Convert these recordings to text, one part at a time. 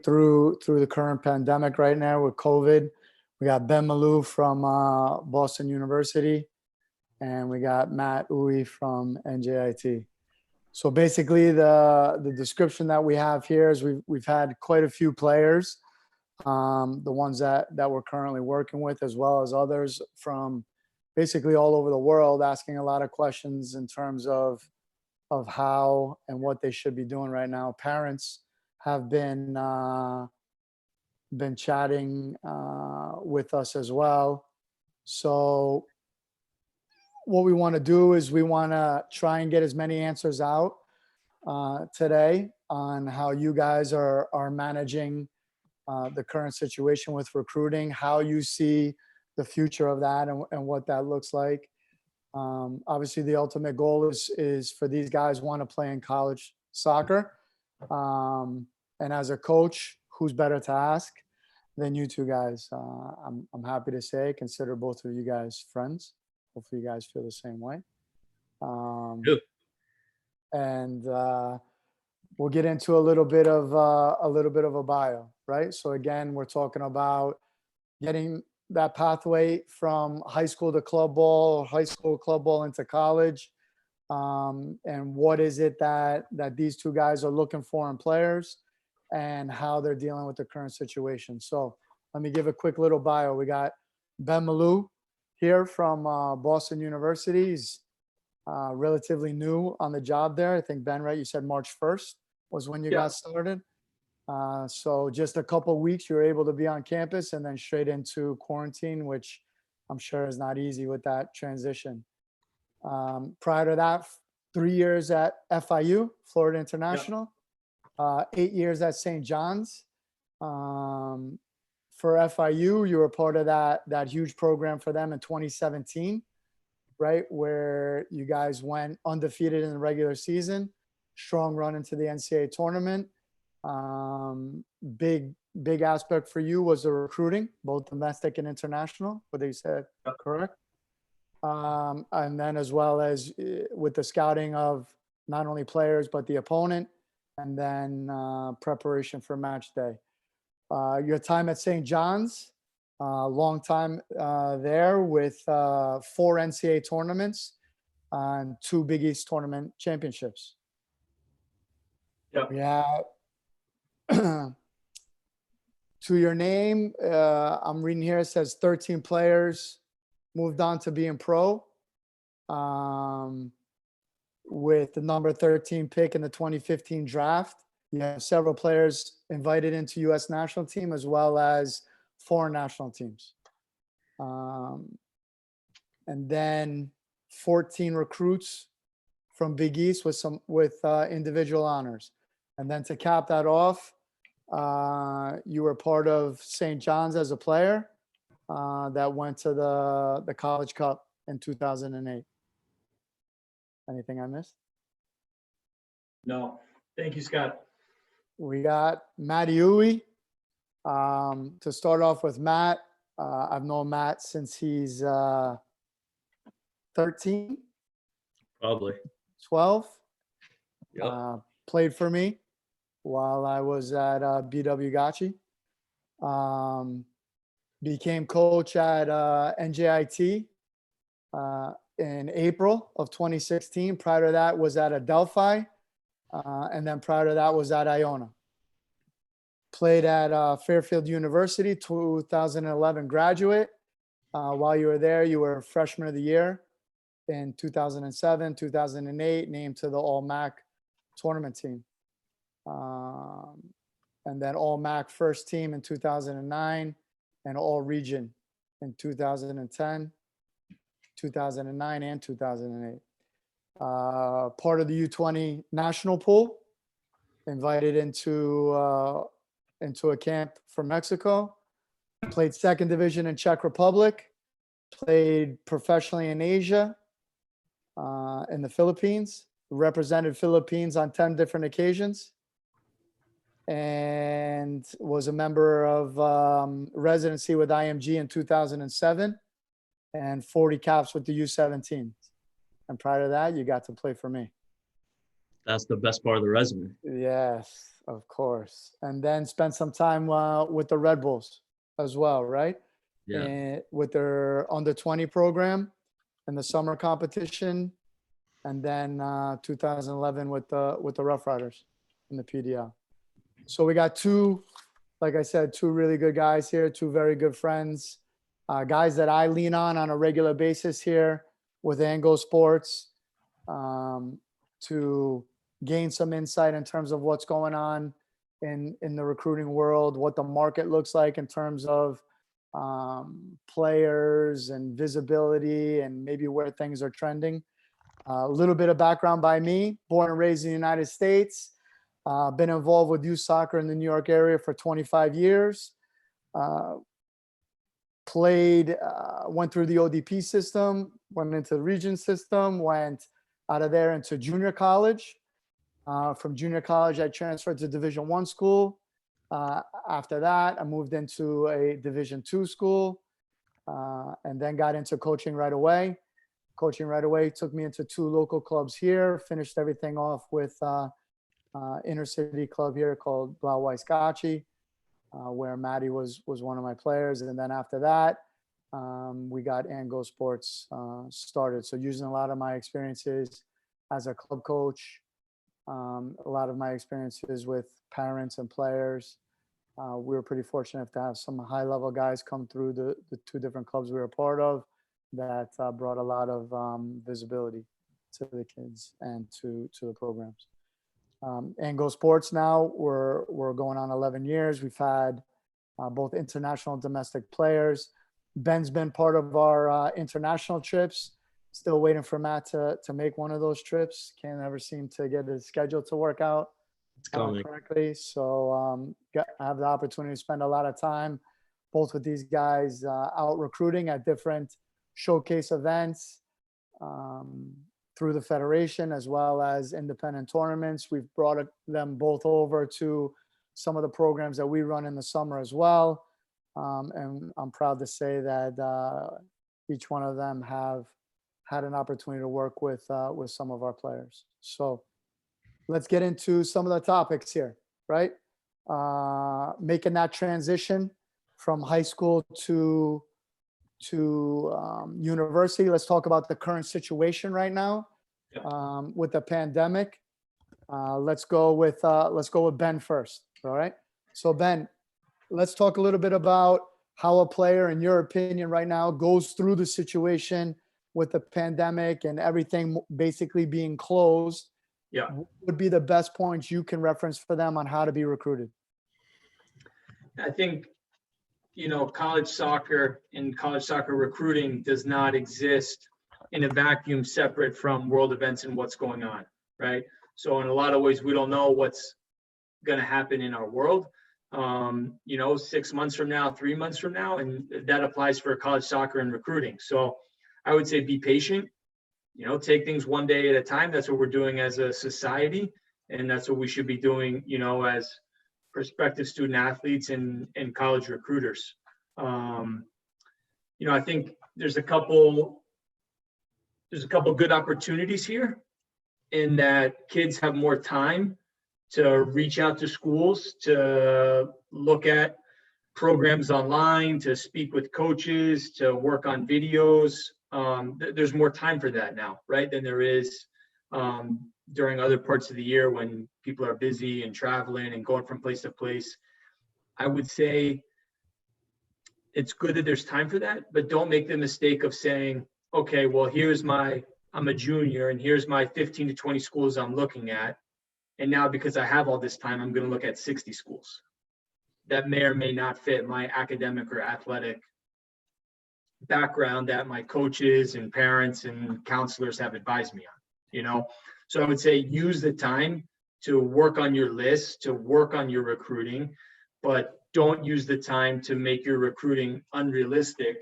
through the current pandemic right now with COVID. We got Ben Mallue from Boston University, and we got Matt Uwe from NJIT. So basically, the description that we have here is we've had quite a few players, the ones that we're currently working with, as well as others from basically all over the world, asking a lot of questions in terms of how and what they should be doing right now. Parents have been chatting with us as well. So what we want to do is we want to try and get as many answers out today on how you guys are managing the current situation with recruiting, how you see the future of that and what that looks like. Obviously, the ultimate goal is for these guys want to play in college soccer. And as a coach, who's better to ask than you two guys? I'm happy to say, consider both of you guys friends. Hopefully you guys feel the same way. And we'll get into a little bit of a bio, right? So again, we're talking about getting that pathway from high school to club ball, high school club ball into college. And what is it that these two guys are looking for in players and how they're dealing with the current situation. So let me give a quick little bio. We got Ben Mallue here from Boston University. He's relatively new on the job there. I think, Ben, right, you said March 1st was when you got started. So just a couple weeks, you were able to be on campus and then straight into quarantine, which I'm sure is not easy with that transition. Prior to that, 3 years at FIU, Florida International, 8 years at St. John's. For FIU, you were part of that huge program for them in 2017, right? Where you guys went undefeated in the regular season, strong run into the NCAA tournament. Big aspect for you was the recruiting, both domestic and international, what they said, correct? And then as well as with the scouting of not only players, but the opponent, and then preparation for match day. Your time at St. John's, long time there with 4 NCAA tournaments and 2 Big East tournament championships. Yeah. To your name, I'm reading here, it says 13 players moved on to being pro with the number 13 pick in the 2015 draft. You have several players invited into U.S. national team as well as foreign national teams. And then 14 recruits from Big East with individual honors. And then to cap that off, you were part of St. John's as a player that went to the College Cup in 2008. Anything I missed? No. Thank you, Scott. We got Matt Uwe. To start off with Matt, I've known Matt since he's 13. Probably 12. Yep. Played for me while I was at BW Gotchi. Became coach at NJIT in April of 2016. Prior to that was at Adelphi. And then prior to that was at Iona. Played at Fairfield University, 2011 graduate. While you were there, you were freshman of the year in 2007, 2008, named to the All-MAC tournament team. And then All-MAC first team in 2009 and All-Region in 2010, 2009, and 2008. Part of the U20 national pool, invited into a camp from Mexico, played second division in Czech Republic, played professionally in Asia, in the Philippines, represented Philippines on 10 different occasions, and was a member of residency with IMG in 2007 and 40 caps with the U17. And prior to that, you got to play for me. That's the best part of the resume. Yes, of course. And then spent some time with the Red Bulls as well, right? Yeah. And with their under 20 program and the summer competition, and then 2011 with the Rough Riders in the PDL. So we got two, like I said, two really good guys here, two very good friends, guys that I lean on a regular basis here with Ango Sports, to gain some insight in terms of what's going on in the recruiting world, what the market looks like in terms of players and visibility, and maybe where things are trending. A little bit of background by me: born and raised in the United States, been involved with youth soccer in the New York area for 25 years. Played, went through the ODP system, went into the region system, went out of there into junior college. From junior college, I transferred to Division I school. After that, I moved into a Division II school, and then got into coaching right away. Coaching right away took me into two local clubs here. Finished everything off with inner city club here called Blau Scotchy, where Maddie was one of my players. And then after that, we got Ango Sports started. So using a lot of my experiences as a club coach, a lot of my experiences with parents and players. We were pretty fortunate to have some high-level guys come through the two different clubs we were a part of that brought a lot of visibility to the kids and to the programs. Ango Sports now, we're going on 11 years. We've had both international and domestic players. Ben's been part of our international trips. Still waiting for Matt to make one of those trips. Can't ever seem to get his schedule to work out It's coming. correctly. So I have the opportunity to spend a lot of time both with these guys out recruiting at different showcase events through the federation, as well as independent tournaments. We've brought them both over to some of the programs that we run in the summer as well. And I'm proud to say that each one of them have had an opportunity to work with some of our players. So let's get into some of the topics here, right? Making that transition from high school to university. Let's talk about the current situation right now with the pandemic. Let's go with Ben first. All right. So Ben, let's talk a little bit about how a player, in your opinion, right now goes through the situation with the pandemic and everything basically being closed. Yeah. What would be the best points you can reference for them on how to be recruited? I think, college soccer and college soccer recruiting does not exist in a vacuum separate from world events and what's going on, right? So in a lot of ways, we don't know what's going to happen in our world, 6 months from now, 3 months from now, and that applies for college soccer and recruiting. So I would say be patient, take things one day at a time. That's what we're doing as a society, and that's what we should be doing, as prospective student athletes and college recruiters. I think there's a couple good opportunities here in that kids have more time to reach out to schools, to look at programs online, to speak with coaches, to work on videos. There's more time for that now, right, than there is during other parts of the year when people are busy and traveling and going from place to place. I would say it's good that there's time for that, but don't make the mistake of saying, okay, well, I'm a junior and here's my 15 to 20 schools I'm looking at. And now because I have all this time, I'm going to look at 60 schools that may or may not fit my academic or athletic background that my coaches and parents and counselors have advised me on, So I would say use the time to work on your list, to work on your recruiting, but don't use the time to make your recruiting unrealistic.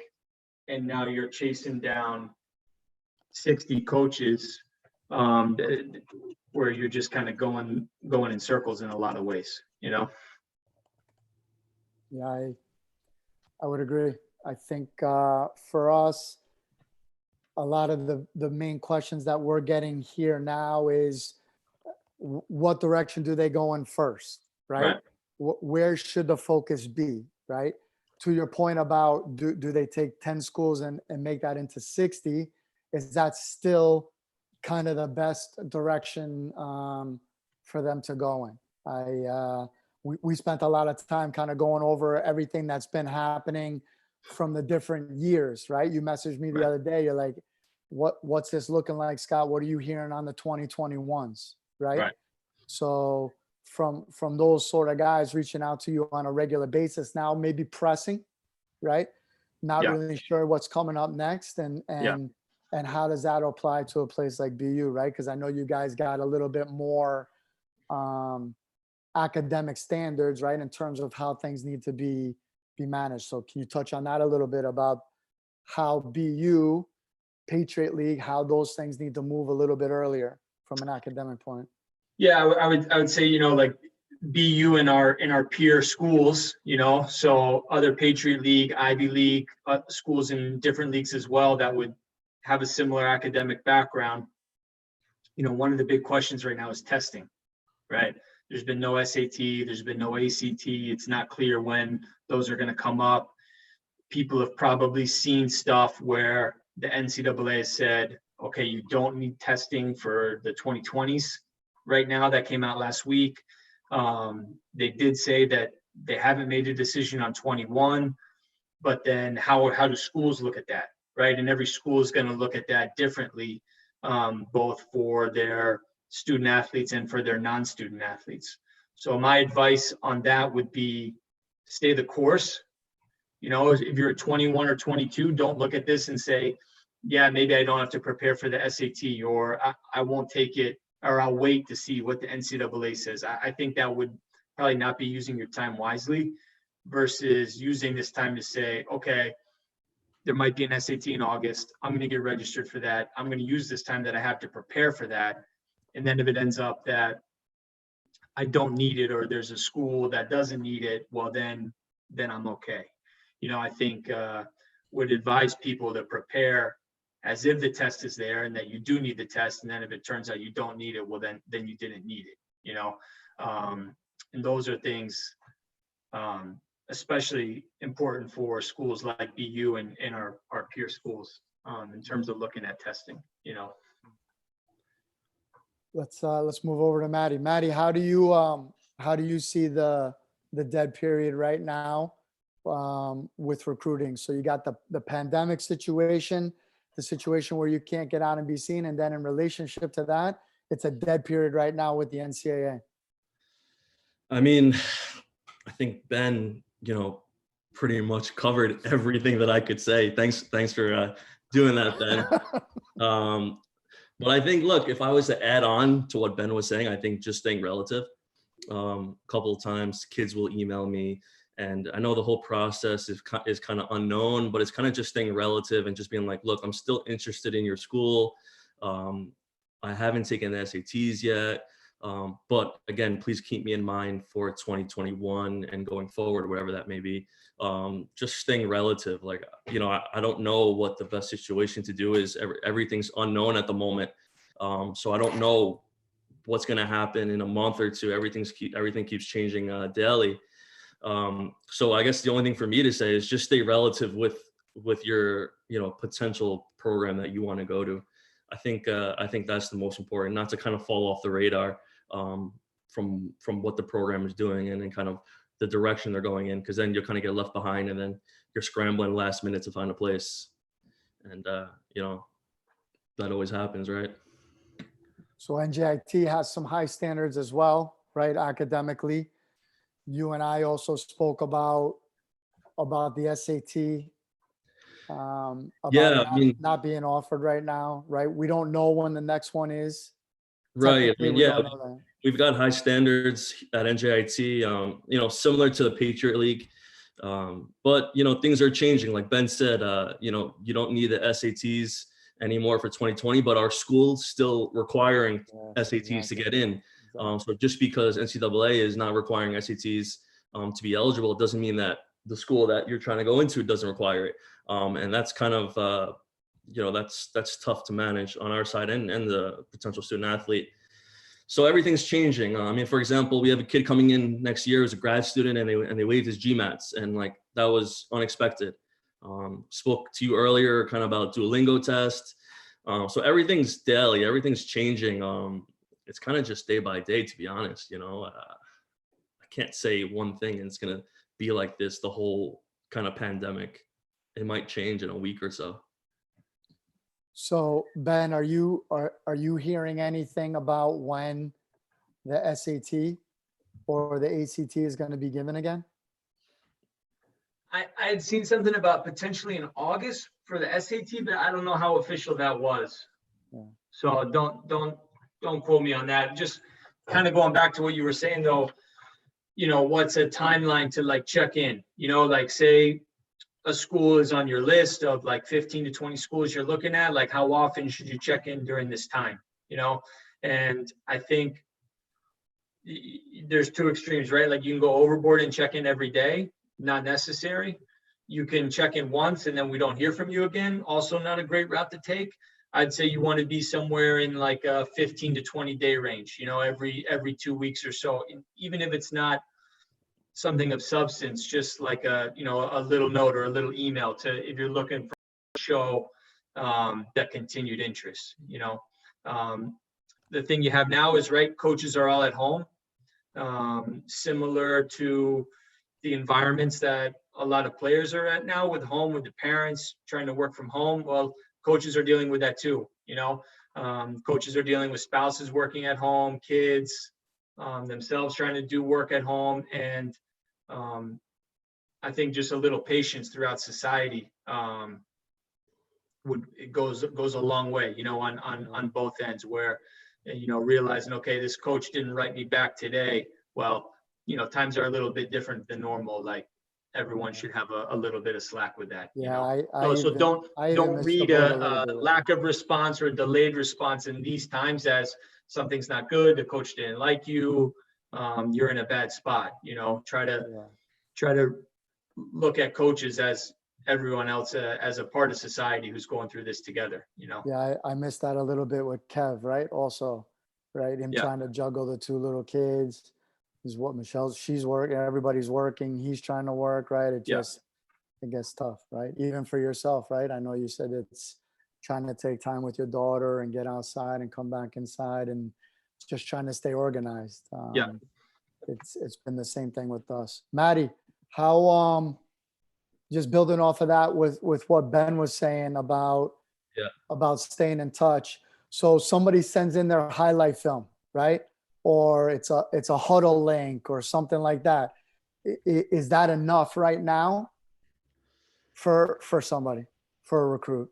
And now you're chasing down 60 coaches where you're just kind of going in circles in a lot of ways, Yeah, I would agree. I think for us, a lot of the main questions that we're getting here now is what direction do they go in first, right? Right. Where should the focus be, right? To your point about do they take 10 schools and make that into 60? Is that still kind of the best direction for them to go in? We spent a lot of time kind of going over everything that's been happening from the different years, right? You messaged me the Right. other day. You're like, what's this looking like, Scott? What are you hearing on the 2021s, right? Right. So from those sort of guys reaching out to you on a regular basis now, maybe pressing, right? Not Yeah. really sure what's coming up next, and how does that apply to a place like BU, right? Because I know you guys got a little bit more academic standards, right, in terms of how things need to be managed. So can you touch on that a little bit about how BU, Patriot League, how those things need to move a little bit earlier from an academic point? Yeah, I would say, like BU in our peer schools, so other Patriot League, Ivy League schools in different leagues as well that would have a similar academic background. One of the big questions right now is testing, right? There's been no SAT, there's been no ACT. It's not clear when those are going to come up. People have probably seen stuff where the NCAA has said, okay, you don't need testing for the 2020s. Right now, that came out last week. They did say that they haven't made a decision on 21, but then how do schools look at that, right? And every school is going to look at that differently, both for their student athletes and for their non-student athletes. So my advice on that would be stay the course. If you're 21 or 22, don't look at this and say, yeah, maybe I don't have to prepare for the SAT, or I won't take it, or I'll wait to see what the NCAA says. I think that would probably not be using your time wisely versus using this time to say, okay, there might be an SAT in August. I'm going to get registered for that. I'm going to use this time that I have to prepare for that. And then if it ends up that I don't need it, or there's a school that doesn't need it, well, then I'm okay. I think would advise people to prepare as if the test is there and that you do need the test. And then if it turns out you don't need it, well, then you didn't need it, and those are things especially important for schools like BU and our peer schools in terms of looking at testing, Let's move over to Maddie. Maddie, how do you see the dead period right now with recruiting? So you got the pandemic situation, the situation where you can't get out and be seen, and then in relationship to that, it's a dead period right now with the NCAA. I mean, I think Ben, pretty much covered everything that I could say. Thanks for doing that, Ben. But I think, look, if I was to add on to what Ben was saying, I think just staying relative. A couple of times kids will email me, and I know the whole process is kind of unknown, but it's kind of just staying relative and just being like, look, I'm still interested in your school. I haven't taken the SATs yet. But again, please keep me in mind for 2021 and going forward, whatever that may be. Just staying relative. Like, I don't know what the best situation to do is. Everything's unknown at the moment. So I don't know what's going to happen in a month or two. Everything keeps changing daily. So I guess the only thing for me to say is just stay relative with your, potential program that you want to go to. I think that's the most important, not to kind of fall off the radar from what the program is doing and then kind of the direction they're going in, because then you'll kind of get left behind and then you're scrambling last minute to find a place. And, that always happens, right? So NJIT has some high standards as well, right? Academically. You and I also spoke about the SAT, Yeah, I mean, not being offered right now, right? We don't know when the next one is. right. I Technically, mean, we yeah, don't know that. we've got high standards at NJIT, similar to the Patriot League. But, things are changing. Like Ben said, you don't need the SATs anymore for 2020, but our school's still requiring SATs to get in. So just because NCAA is not requiring SATs to be eligible, it doesn't mean that the school that you're trying to go into doesn't require it. And that's kind of, that's tough to manage on our side and the potential student athlete. So everything's changing. I mean, for example, we have a kid coming in next year as a grad student, and they waived his GMATs, and like that was unexpected. Spoke to you earlier kind of about Duolingo test. So everything's daily, everything's changing. It's kind of just day by day, to be honest. I can't say one thing and it's gonna be like this the whole kind of pandemic. It might change in a week or so. So Ben, are you hearing anything about when the SAT or the ACT is going to be given again? I had seen something about potentially in August for the SAT, but I don't know how official that was. Yeah. So don't quote me on that. Just kind of going back to what you were saying though, what's a timeline to like check in, like say a school is on your list of like 15 to 20 schools you're looking at, like how often should you check in during this time, And I think there's two extremes, right? Like you can go overboard and check in every day, not necessary. You can check in once and then we don't hear from you again. Also not a great route to take. I'd say you want to be somewhere in like a 15 to 20 day range, every 2 weeks or so, even if it's not something of substance, just like a little note or a little email if you're looking for a show that continued interest. The thing you have now is, right, coaches are all at home, similar to the environments that a lot of players are at now with the parents trying to work from home. Well, coaches are dealing with that too. Coaches are dealing with spouses working at home, kids themselves trying to do work at home, and I think just a little patience throughout society goes a long way, on both ends, where realizing, okay, this coach didn't write me back today. Well, times are a little bit different than normal. Like everyone should have a little bit of slack with that. Yeah, don't missed read the boat a little bit. lack of response or a delayed response in these times as something's not good. The coach didn't like you. You're in a bad spot. Try to look at coaches as everyone else, as a part of society who's going through this together. Yeah, I missed that a little bit with Kev, right? Also, right? Him trying to juggle the two little kids is what she's working, everybody's working, he's trying to work, right? It gets tough, right? Even for yourself, right? I know you said it's trying to take time with your daughter and get outside and come back inside and just trying to stay organized. It's been the same thing with us. Maddie, how just building off of that with what Ben was saying about staying in touch. So somebody sends in their highlight film, right? Or it's a huddle link or something like that. Is that enough right now for somebody, for a recruit?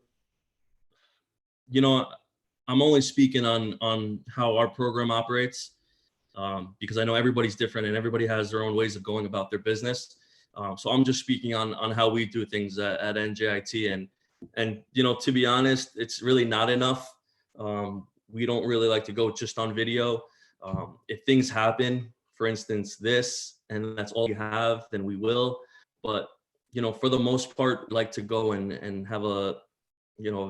I'm only speaking on how our program operates, because I know everybody's different and everybody has their own ways of going about their business. So I'm just speaking on how we do things at NJIT, and to be honest, it's really not enough. We don't really like to go just on video. If things happen, for instance, this, and that's all you have, then we will. But for the most part, like to go and have a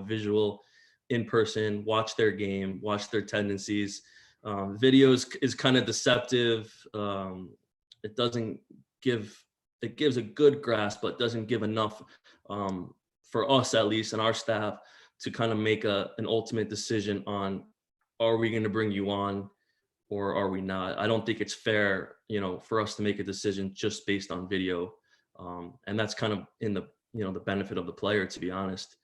visual in person, watch their game, watch their tendencies. Videos is kind of deceptive. It gives a good grasp, but doesn't give enough for us, at least, and our staff to kind of make an ultimate decision on, are we going to bring you on or are we not? I don't think it's fair, for us to make a decision just based on video. And that's kind of in the, the benefit of the player, to be honest,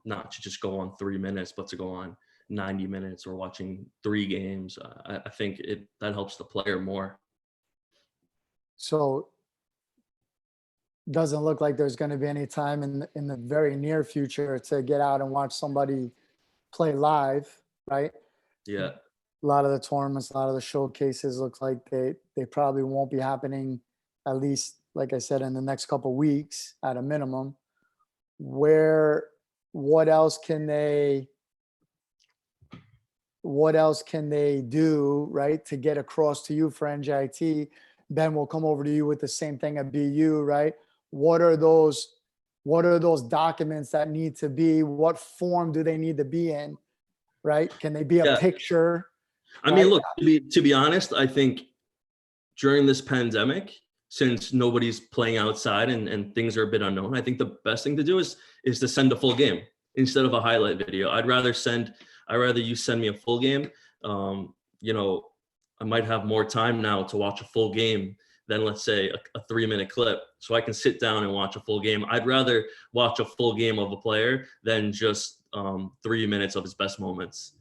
not to just go on 3 minutes, but to go on 90 minutes or watching 3 games. I think that helps the player more. So doesn't look like there's going to be any time in the very near future to get out and watch somebody play live, right? Yeah. A lot of the tournaments, a lot of the showcases look like they probably won't be happening, at least, like I said, in the next couple of weeks at a minimum. What else can they do, right, to get across to you for NJIT? Ben will come over to you with the same thing at BU, right? What are those documents that need to be? What form do they need to be in, right? Can they be a picture? I mean, Right. look, to be honest, I think during this pandemic, since nobody's playing outside and things are a bit unknown, I think the best thing to do is to send a full game instead of a highlight video. I'd rather you send me a full game. You know, I might have more time now to watch a full game than, let's say, a 3-minute clip, so I can sit down and watch a full game. I'd rather watch a full game of a player than just 3 minutes of his best moments.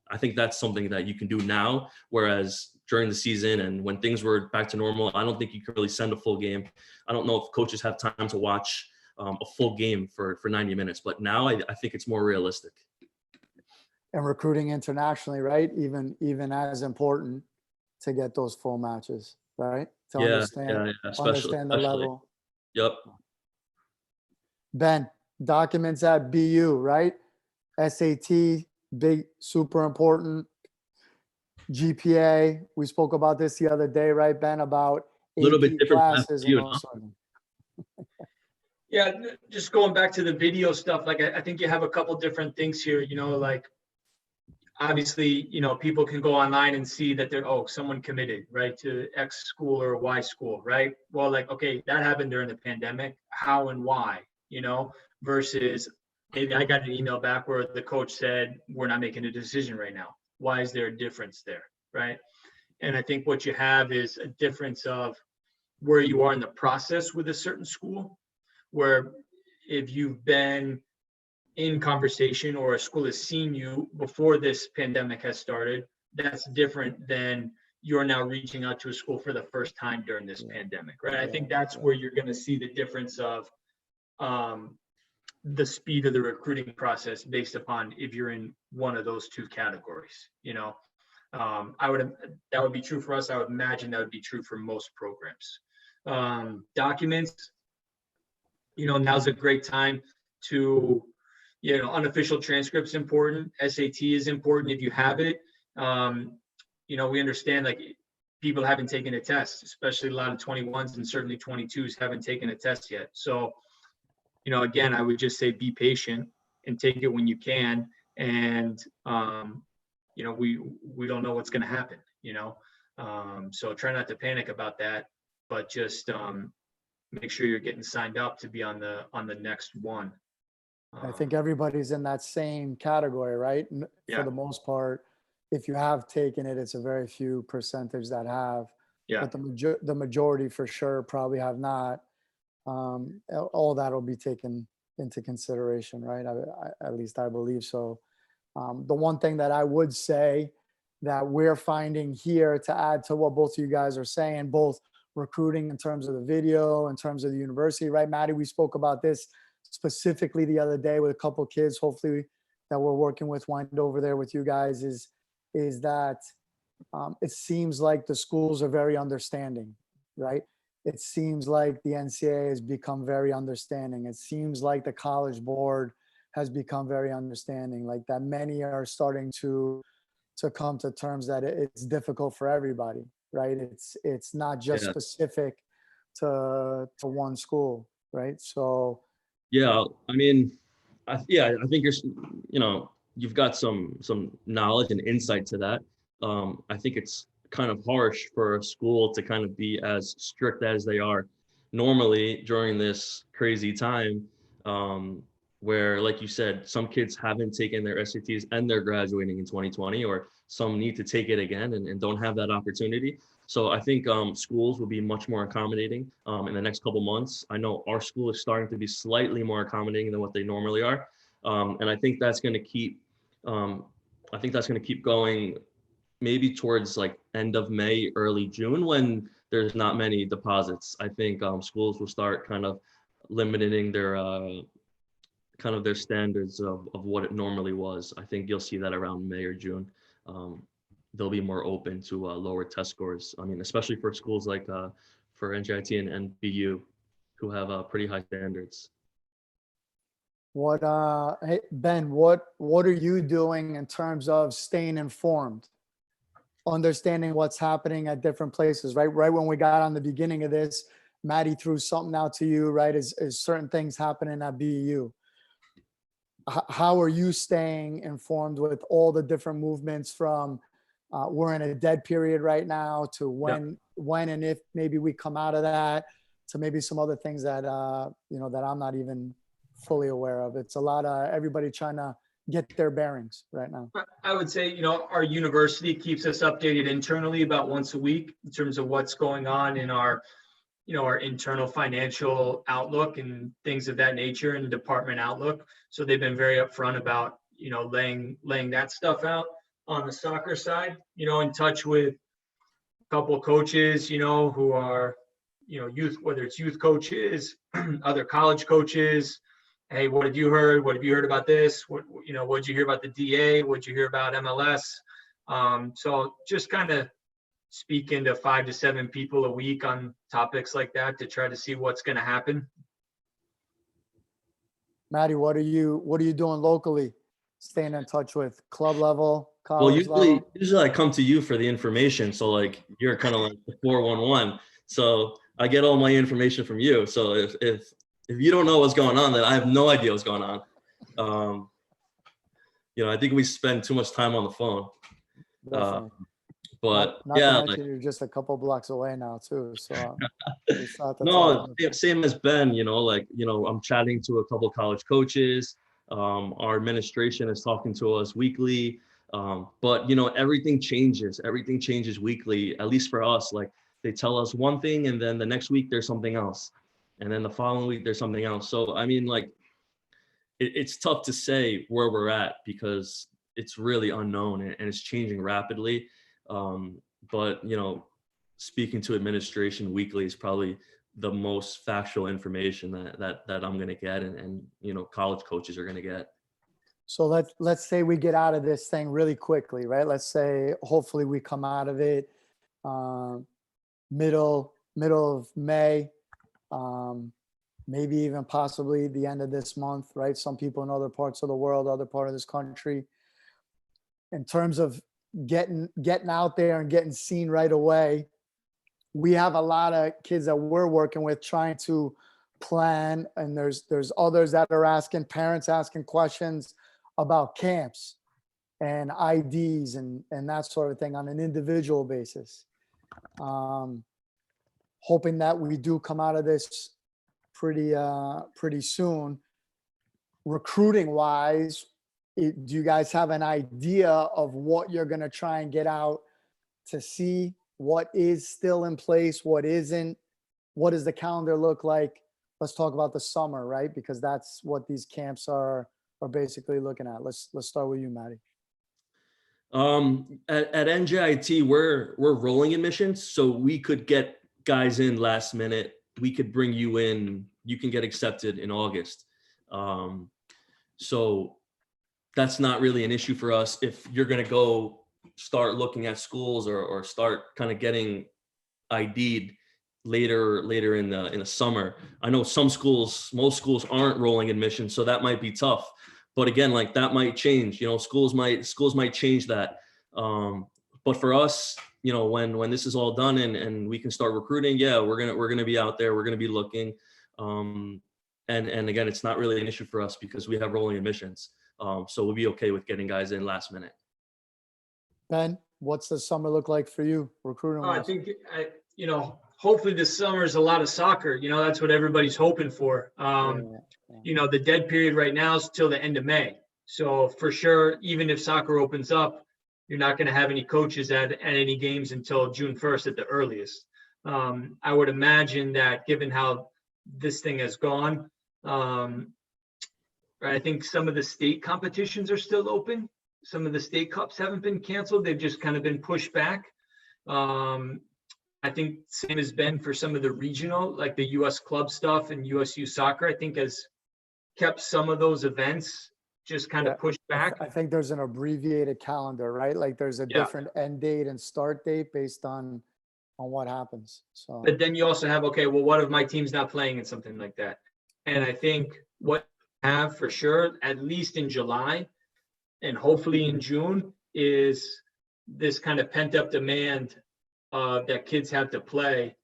I think that's something that you can do now, whereas during the season and when things were back to normal, I don't think you could really send a full game. I don't know if coaches have time to watch a full game for 90 minutes, but now I think it's more realistic. And recruiting internationally, right? Even as important to get those full matches, right? To Especially. understand the level. Yep. Ben, documents at BU, right? SAT, big, super important. GPA, we spoke about this the other day, right, Ben? About A little bit AP different from classes FU, and all huh? sorts of. Yeah, just going back to the video stuff, like I think you have a couple different things here, you know, like obviously, you know, people can go online and see that someone committed, right, to X school or Y school, right? Well, like, okay, that happened during the pandemic. How and why, you know, versus maybe I got an email back where the coach said, we're not making a decision right now. Why is there a difference there, right? And I think what you have is a difference of where you are in the process with a certain school, where if you've been in conversation or a school has seen you before this pandemic has started, that's different than you're now reaching out to a school for the first time during this pandemic, right? I think that's where you're going to see the difference of the speed of the recruiting process based upon if you're in one of those two categories. You know, that would be true for us. I would imagine that would be true for most programs. Documents, you know, now's a great time to, you know, unofficial transcripts important. SAT is important if you have it. You know, we understand like people haven't taken a test, especially a lot of 21s and certainly 22s haven't taken a test yet. So, you know, again, I would just say be patient and take it when you can. And, you know, we don't know what's going to happen, you know. So try not to panic about that, but just make sure you're getting signed up to be on the next one. I think everybody's in that same category, right? Yeah. For the most part, if you have taken it, it's a very few percentage that have. Yeah. But the majority for sure probably have not. All that will be taken into consideration, right? At least I believe so. The one thing that I would say that we're finding here to add to what both of you guys are saying, both recruiting in terms of the video, in terms of the university, right? Maddie, we spoke about this specifically the other day with a couple of kids, hopefully that we're working with, wind over there with you guys, is that it seems like the schools are very understanding, right? It seems like the NCAA has become very understanding. It seems like the College Board has become very understanding, like that many are starting to come to terms that it's difficult for everybody, right? It's not just specific to one school, right? So yeah, I mean, I think you've got some knowledge and insight to that. I think it's kind of harsh for a school to kind of be as strict as they are normally during this crazy time, where, like you said, some kids haven't taken their SATs and they're graduating in 2020, or some need to take it again and don't have that opportunity. So I think schools will be much more accommodating in the next couple months. I know our school is starting to be slightly more accommodating than what they normally are, and I think that's going to keep. I think that's going to keep going, maybe towards like end of May, early June, when there's not many deposits. I think schools will start kind of limiting their kind of their standards of what it normally was. I think you'll see that around May or June. They'll be more open to lower test scores. I mean, especially for schools like for NJIT and BU, who have pretty high standards. what, hey, Ben, what are you doing in terms of staying informed, understanding what's happening at different places, right? Right when we got on the beginning of this, Maddie threw something out to you, right? Is certain things happening at BU? how are you staying informed with all the different movements from we're in a dead period right now to when and if maybe we come out of that, to maybe some other things that that I'm not even fully aware of. It's a lot of everybody trying to get their bearings right now. I would say, our university keeps us updated internally about once a week in terms of what's going on in our internal financial outlook and things of that nature, and department outlook. So they've been very upfront about, laying that stuff out. On the soccer side, in touch with a couple of coaches, who are, youth, whether it's youth coaches, other college coaches. Hey, what have you heard? What have you heard about this? What did you hear about the DA? What did you hear about MLS? So just kind of speaking to 5 to 7 people a week on topics like that to try to see what's going to happen. Maddie, what are you doing locally? Staying in touch with club level, Well, college level? usually I come to you for the information. So like you're kind of like the 411. So I get all my information from you. So if you don't know what's going on, then I have no idea what's going on. I think we spend too much time on the phone. Definitely. But not yeah, to mention you're just a couple blocks away now too. So it's not the no, time. same as Ben, I'm chatting to a couple college coaches. Our administration is talking to us weekly. But everything changes weekly, at least for us. Like they tell us one thing and then the next week there's something else. And then the following week there's something else. So, I mean, like it's tough to say where we're at because it's really unknown and it's changing rapidly. But, speaking to administration weekly is probably the most factual information that I'm going to get and college coaches are going to get. So let's say we get out of this thing really quickly, right? Let's say hopefully we come out of it middle of May, maybe even possibly the end of this month, right? Some people in other parts of the world, other part of this country, in terms of getting out there and getting seen right away. We have a lot of kids that we're working with trying to plan, and there's others that are parents asking questions about camps and IDs and that sort of thing on an individual basis. Hoping that we do come out of this pretty soon. Recruiting wise, do you guys have an idea of what you're going to try and get out to see? What is still in place? What isn't? What does the calendar look like? Let's talk about the summer, right? Because that's what these camps are basically looking at. Let's start with you, Maddie. At NJIT, we're rolling admissions, so we could get guys in last minute. We could bring you in. You can get accepted in August. So that's not really an issue for us. If you're going to go start looking at schools or start kind of getting ID'd later in the summer. I know most schools aren't rolling admissions, so that might be tough. But again, like that might change. Schools might change that. But for us, when this is all done and we can start recruiting, yeah, we're gonna be out there. We're gonna be looking. And again, it's not really an issue for us because we have rolling admissions. So we'll be okay with getting guys in last minute. Ben, what's the summer look like for you recruiting? I think, hopefully this summer is a lot of soccer. That's what everybody's hoping for. The dead period right now is till the end of May. So for sure, even if soccer opens up, you're not going to have any coaches at any games until June 1st at the earliest. I would imagine that given how this thing has gone, I think some of the state competitions are still open. Some of the state cups haven't been canceled. They've just kind of been pushed back. I think same as Ben for some of the regional, like the US club stuff and USU soccer, I think has kept some of those events just kind of pushed back. I think there's an abbreviated calendar, right? Like there's a different end date and start date based on what happens. So, but then you also have, okay, well, what if my team's not playing in something like that? And I think what I have for sure, at least in July and hopefully in June, is this kind of pent up demand that kids have to play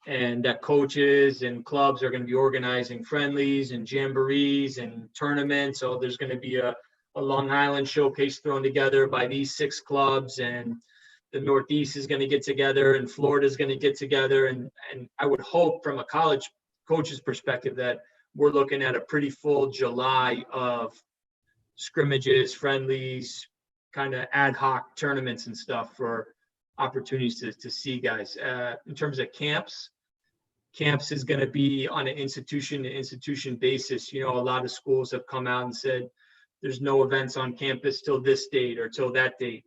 and that coaches and clubs are going to be organizing friendlies and jamborees and tournaments. So there's going to be a Long Island showcase thrown together by these 6 clubs, and the Northeast is going to get together, and Florida is going to get together. And I would hope from a college coach's perspective that we're looking at a pretty full July of scrimmages, friendlies, kind of ad hoc tournaments and stuff for opportunities to see guys. In terms of camps is going to be on an institution to institution basis. You know, a lot of schools have come out and said there's no events on campus till this date or till that date.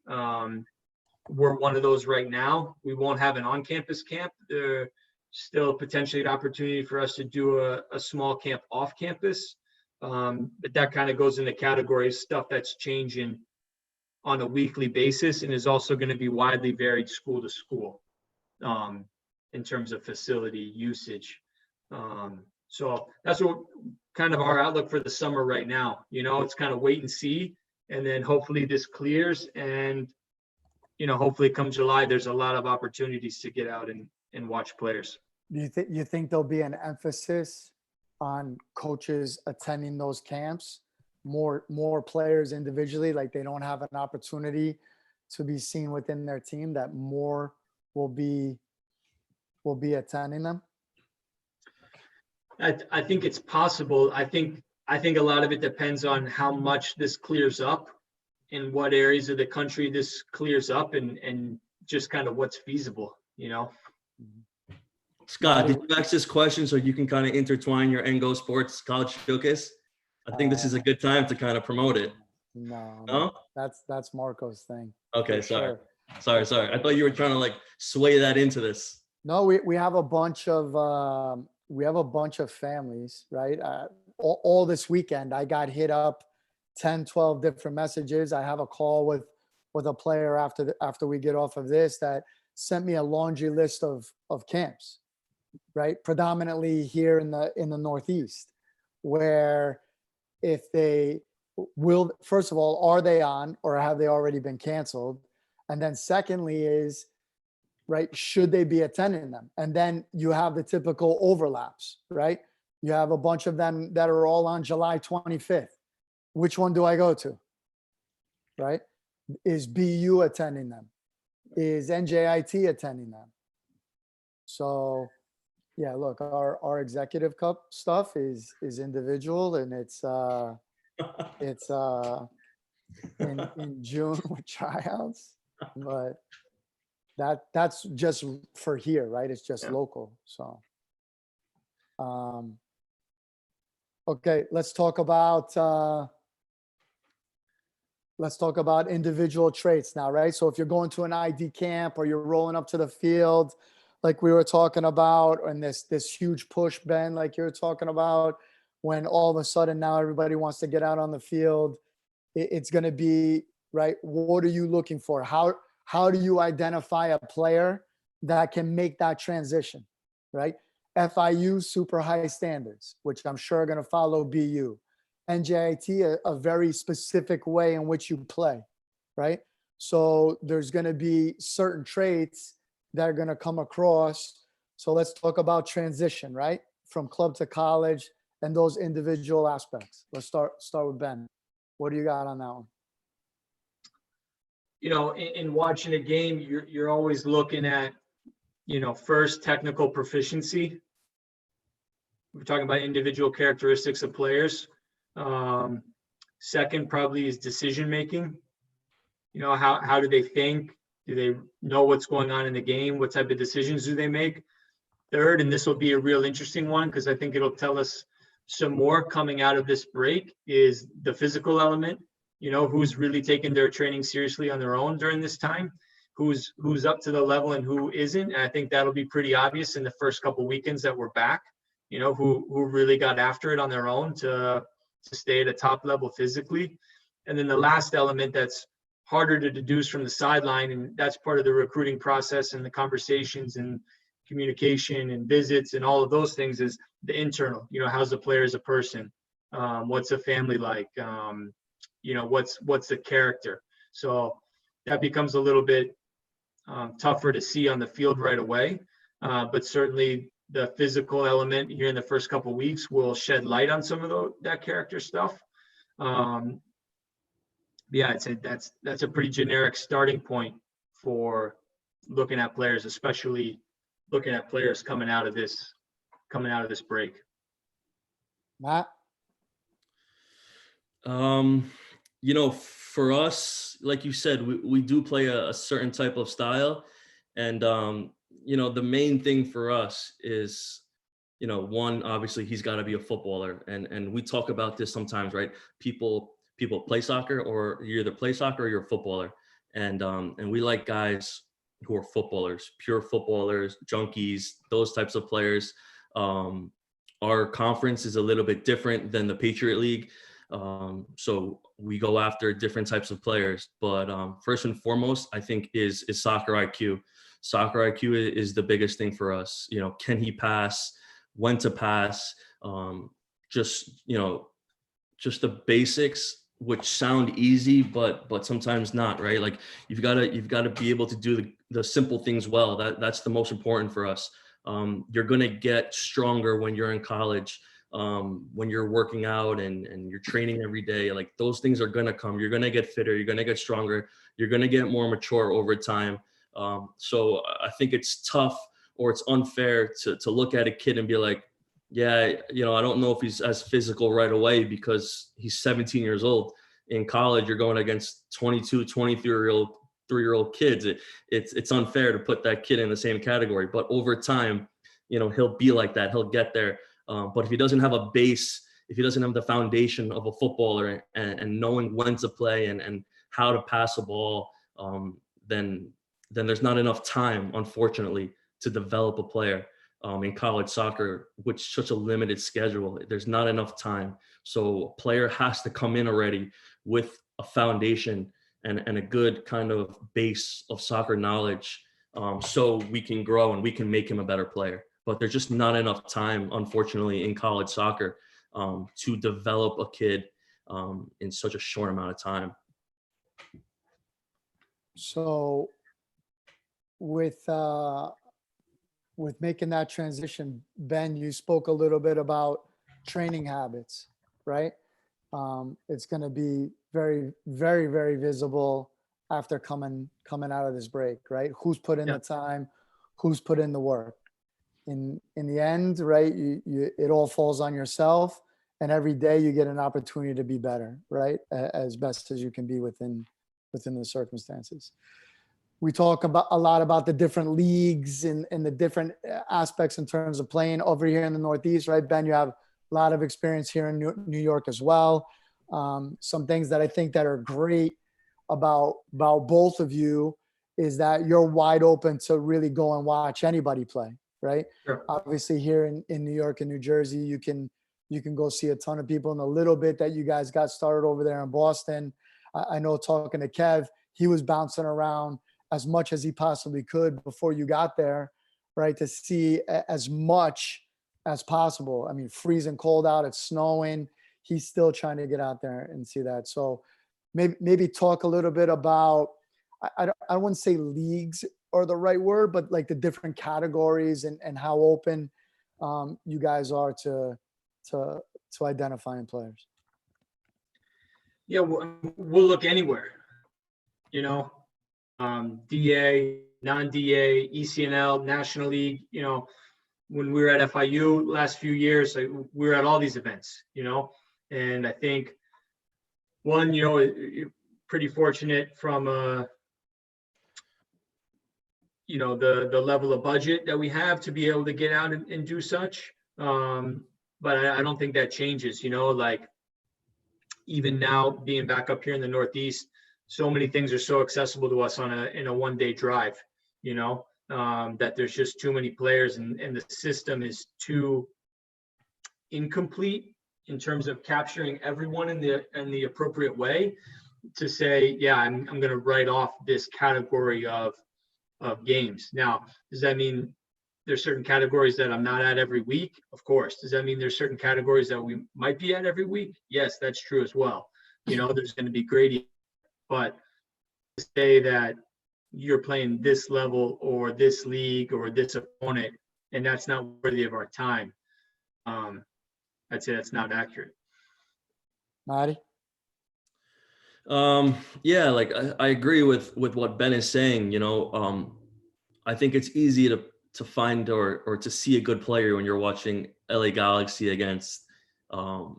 We're one of those right now. We won't have an on-campus camp. There's still potentially an opportunity for us to do a small camp off campus. But that kind of goes in the category of stuff that's changing on a weekly basis and is also going to be widely varied school to school in terms of facility usage. So that's what kind of our outlook for the summer right now. You know, it's kind of wait and see, and then hopefully this clears, and you know, hopefully come July, there's a lot of opportunities to get out and watch players. Do you think there'll be an emphasis on coaches attending those camps, more players individually, like they don't have an opportunity to be seen within their team, that more will be attending them? I think it's possible. I think a lot of it depends on how much this clears up, in what areas of the country this clears up, and just kind of what's feasible, you know. Scott, did you ask this question so you can kind of intertwine your NGO Sports College Showcase? I think this is a good time to kind of promote it. No? That's Marco's thing. Okay, For sorry. sure. I thought you were trying to like sway that into this. No, we have a bunch of families, right? All this weekend, I got hit up 10, 12 different messages. I have a call with a player after we get off of this that sent me a laundry list of camps, right? Predominantly here in the Northeast, where if they will, first of all, are they on or have they already been canceled? And then secondly is, right, should they be attending them? And then you have the typical overlaps, right? You have a bunch of them that are all on July 25th. Which one do I go to? Right? Is BU attending them? Is NJIT attending them? So yeah, look, our executive cup stuff is individual, and it's in June with tryouts, but that's just for here, right? It's just local. So okay, let's talk about individual traits now, right? So if you're going to an ID camp or you're rolling up to the field, like we were talking about, and this huge push, Ben, like you're talking about, when all of a sudden now everybody wants to get out on the field, it's going to be, right, what are you looking for? How do you identify a player that can make that transition, right? FIU, super high standards, which I'm sure are going to follow BU. NJIT, a very specific way in which you play, right? So there's going to be certain traits that are going to come across. So let's talk about transition, right? From club to college and those individual aspects. Let's start with Ben. What do you got on that one? You know, in watching a game, you're always looking at, you know, first, technical proficiency. We're talking about individual characteristics of players. Second, probably is decision making. You know, how do they think? Do they know what's going on in the game? What type of decisions do they make? Third, and this will be a real interesting one because I think it'll tell us some more coming out of this break, is the physical element. You know, who's really taking their training seriously on their own during this time, who's up to the level and who isn't. And I think that'll be pretty obvious in the first couple weekends that we're back. You know, who really got after it on their own to stay at a top level physically. And then the last element that's harder to deduce from the sideline, and that's part of the recruiting process and the conversations and communication and visits and all of those things, is the internal. You know, how's the player as a person? What's a family like? You know, what's the character? So that becomes a little bit tougher to see on the field right away. But certainly the physical element here in the first couple of weeks will shed light on some of that character stuff. Yeah, I'd say that's a pretty generic starting point for looking at players, especially looking at players coming out of this break. Matt? You know, for us, like you said, we do play a certain type of style. And, you know, the main thing for us is, you know, one, obviously he's got to be a footballer. And we talk about this sometimes, right? People play soccer, or you either play soccer or you're a footballer. And we like guys who are footballers, pure footballers, junkies, those types of players. Our conference is a little bit different than the Patriot League. So we go after different types of players, but first and foremost, I think is soccer IQ. Soccer IQ is the biggest thing for us. You know, can he pass? When to pass? Just, you know, just the basics, which sound easy, but sometimes not, right? Like you've got to be able to do the simple things well. That's the most important for us. You're going to get stronger when you're in college. When you're working out and you're training every day, like those things are going to come. You're going to get fitter, you're going to get stronger, you're going to get more mature over time. So I think it's tough, or it's unfair to look at a kid and be like, yeah, you know, I don't know if he's as physical right away because he's 17 years old. In college, you're going against 22, 23-year-old kids. It's unfair to put that kid in the same category, but over time, you know, he'll be like that, he'll get there. But if he doesn't have a base, if he doesn't have the foundation of a footballer and knowing when to play and how to pass a ball, then there's not enough time, unfortunately, to develop a player. In college soccer, which such a limited schedule, there's not enough time. So a player has to come in already with a foundation and a good kind of base of soccer knowledge, so we can grow and we can make him a better player. But there's just not enough time, unfortunately, in college soccer to develop a kid in such a short amount of time. So with making that transition, Ben, you spoke a little bit about training habits, right? It's going to be very, very, very visible after coming out of this break, right? Who's put in the time, who's put in the work. In the end, right, it all falls on yourself, and every day you get an opportunity to be better, right, as best as you can be within the circumstances. We talk a lot about the different leagues and the different aspects in terms of playing over here in the Northeast, right? Ben, you have a lot of experience here in New York as well. Some things that I think that are great about both of you is that you're wide open to really go and watch anybody play, right? Sure. Obviously here in New York and New Jersey, you can go see a ton of people. In a little bit that you guys got started over there in Boston, I know talking to Kev, he was bouncing around as much as he possibly could before you got there, right? To see as much as possible. I mean, freezing cold out, it's snowing. He's still trying to get out there and see that. So maybe talk a little bit about, I wouldn't say leagues are the right word, but like the different categories and how open you guys are to identifying players. Yeah, we'll look anywhere, you know. DA, non-DA, ECNL, National League, you know, when we were at FIU last few years, we were at all these events, you know, and I think one, you know, you're pretty fortunate from, you know, the level of budget that we have to be able to get out and do such. But I don't think that changes, you know, like even now being back up here in the Northeast, so many things are so accessible to us in a one-day drive, you know, that there's just too many players and the system is too incomplete in terms of capturing everyone in the appropriate way to say, yeah, I'm going to write off this category of games. Now, does that mean there's certain categories that I'm not at every week? Of course. Does that mean there's certain categories that we might be at every week? Yes, that's true as well. You know, there's going to be gradient. But to say that you're playing this level or this league or this opponent and that's not worthy of our time, I'd say that's not accurate. Maddie? Yeah, like I agree with what Ben is saying. I think it's easy to find or to see a good player when you're watching LA Galaxy against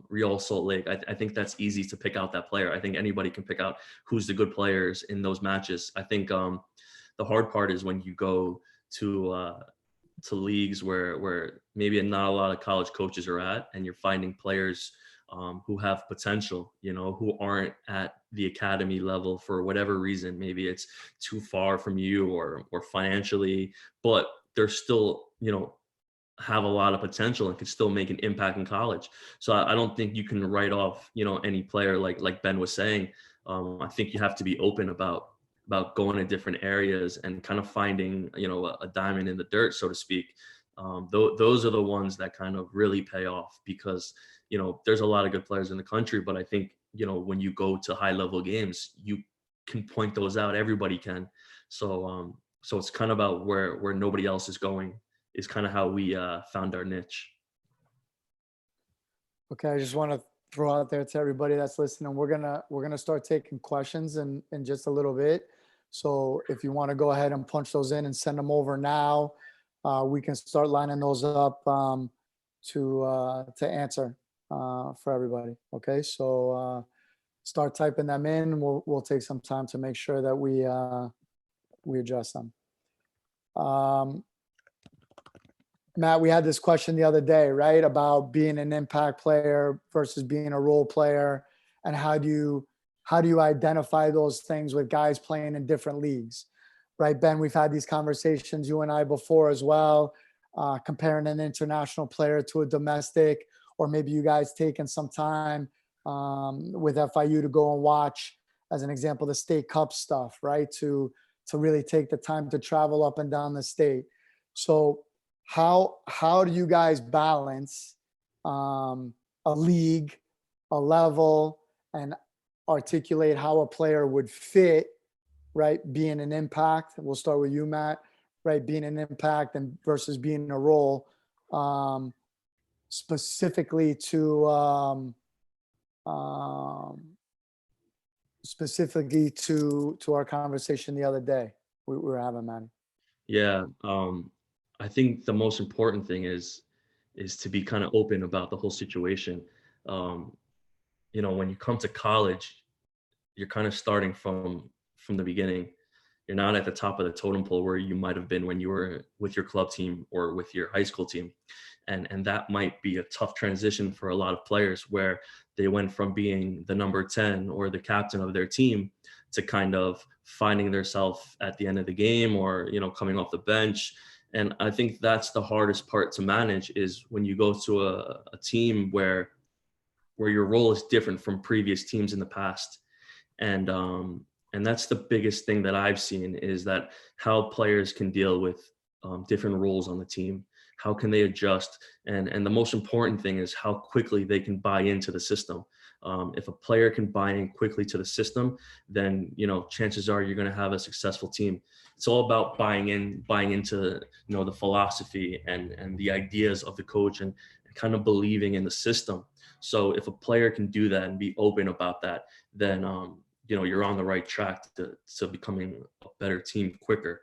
Real Salt Lake. I think that's easy to pick out that player. I think anybody can pick out who's the good players in those matches. I think the hard part is when you go to leagues where maybe not a lot of college coaches are at, and you're finding players who have potential, who aren't at the academy level for whatever reason. Maybe it's too far from you or financially, but they're still, have a lot of potential and can still make an impact in college. So I don't think you can write off, any player like Ben was saying. I think you have to be open about going to different areas and kind of finding, a diamond in the dirt, so to speak. Those are the ones that kind of really pay off because, there's a lot of good players in the country, but I think, when you go to high level games, you can point those out. Everybody can. So it's kind of about where nobody else is going is kind of how we found our niche. Okay, I just want to throw out there to everybody that's listening. We're gonna start taking questions in just a little bit. So if you want to go ahead and punch those in and send them over now, we can start lining those up to answer for everybody. Okay, so start typing them in. We'll take some time to make sure that we address them. Matt, we had this question the other day, right? About being an impact player versus being a role player. And how do you identify those things with guys playing in different leagues, right? Ben, we've had these conversations, you and I, before as well, comparing an international player to a domestic, or maybe you guys taking some time with FIU to go and watch, as an example, the state cup stuff, right? To really take the time to travel up and down the state. So how do you guys balance a league, a level, and articulate how a player would fit, right? Being an impact. We'll start with you, Matt, right? Being an impact and versus being a role, specifically to our conversation the other day we were having, man. Yeah. I think the most important thing is to be kind of open about the whole situation. When you come to college, you're kind of starting from the beginning. You're not at the top of the totem pole where you might have been when you were with your club team or with your high school team. And that might be a tough transition for a lot of players, where they went from being the number 10 or the captain of their team to kind of finding themselves at the end of the game or, coming off the bench. And I think that's the hardest part to manage, is when you go to a team where your role is different from previous teams in the past. And that's the biggest thing that I've seen, is that how players can deal with different roles on the team. How can they adjust? And the most important thing is how quickly they can buy into the system. If a player can buy in quickly to the system, then, chances are you're going to have a successful team. It's all about buying into, the philosophy and the ideas of the coach, and kind of believing in the system. So if a player can do that and be open about that, then, you're on the right track to becoming a better team quicker.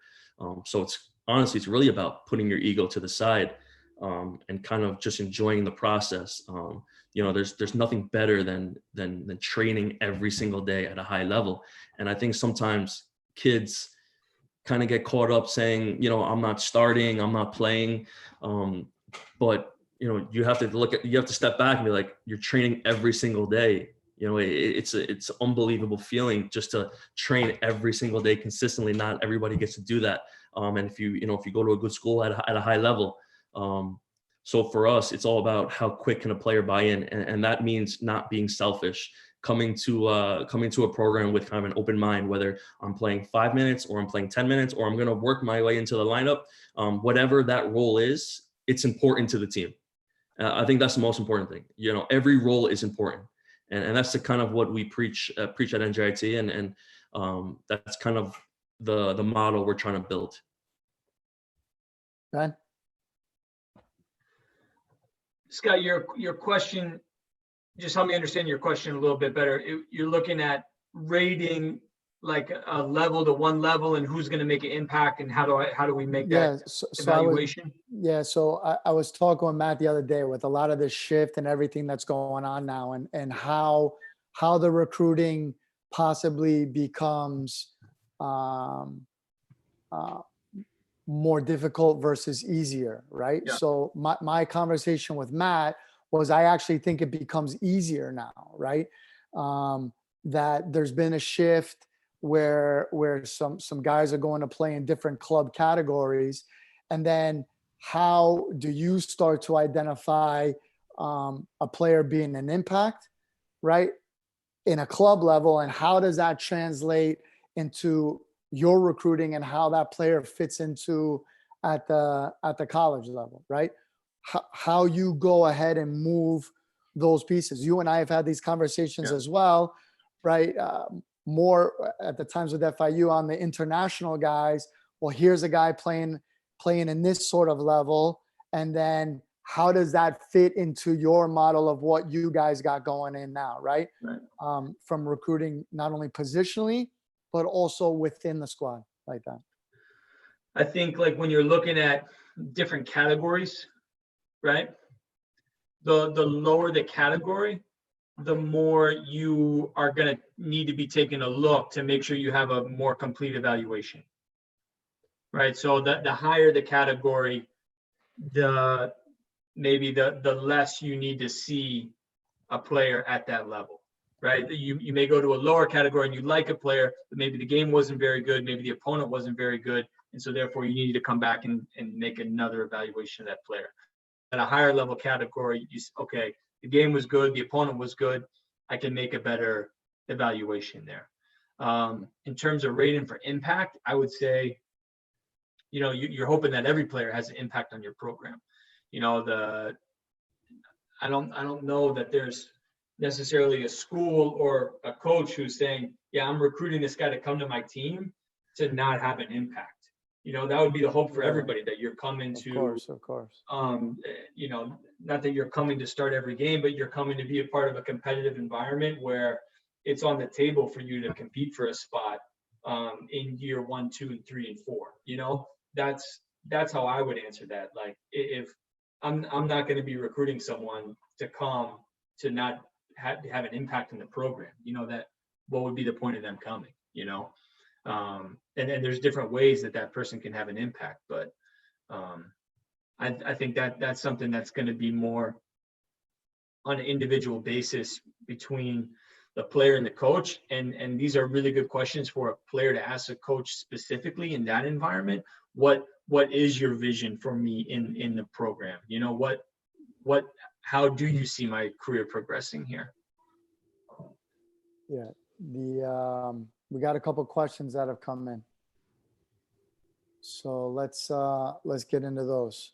So it's really about putting your ego to the side, and kind of just enjoying the process. There's nothing better than training every single day at a high level. And I think sometimes kids kind of get caught up saying, I'm not starting, I'm not playing. But you have to step back and be like, you're training every single day. It's an unbelievable feeling just to train every single day consistently. Not everybody gets to do that. And if you go to a good school at a high level, so for us, it's all about how quick can a player buy in, and that means not being selfish. Coming to a program with kind of an open mind, whether I'm playing 5 minutes or I'm playing 10 minutes or I'm going to work my way into the lineup, whatever that role is, it's important to the team. I think that's the most important thing. Every role is important, and that's the kind of what we preach at NJIT, and that's kind of the model we're trying to build. Ben? Scott, your question, just help me understand your question a little bit better. You're looking at rating like a level to one level and who's going to make an impact and how do we make that evaluation? So I was talking with Matt the other day with a lot of this shift and everything that's going on now, and how the recruiting possibly becomes more difficult versus easier, right? Yeah. So my conversation with Matt was, I actually think it becomes easier now, right? That there's been a shift where some guys are going to play in different club categories, and then how do you start to identify a player being an impact, right, in a club level, and how does that translate into your recruiting and how that player fits into at the college level, right? How you go ahead and move those pieces. You and I have had these conversations as well, right? More at the times with FIU on the international guys. Well, here's a guy playing in this sort of level, and then how does that fit into your model of what you guys got going in now, right? From recruiting, not only positionally, but also within the squad, like that. I think like when you're looking at different categories, right? The lower the category, the more you are going to need to be taking a look to make sure you have a more complete evaluation, right? So the higher the category, the less you need to see a player at that level, right? You may go to a lower category and you like a player, but maybe the game wasn't very good, maybe the opponent wasn't very good, and so therefore you need to come back and make another evaluation of that player. At a higher level category, okay, the game was good, the opponent was good, I can make a better evaluation there. In terms of rating for impact, I would say, you're hoping that every player has an impact on your program. I don't know that there's necessarily a school or a coach who's saying, yeah, I'm recruiting this guy to come to my team to not have an impact. That would be the hope for everybody, that you're coming to, of course. Not that you're coming to start every game, but you're coming to be a part of a competitive environment where it's on the table for you to compete for a spot in year 1, 2, and 3, and 4. That's how I would answer that. Like, if I'm not going to be recruiting someone to come to not have an impact in the program, that what would be the point of them coming, and there's different ways that person can have an impact, but I think that's something that's going to be more on an individual basis between the player and the coach. And these are really good questions for a player to ask a coach specifically in that environment. What is your vision for me in the program? How do you see my career progressing here? Yeah, we got a couple of questions that have come in, so let's get into those.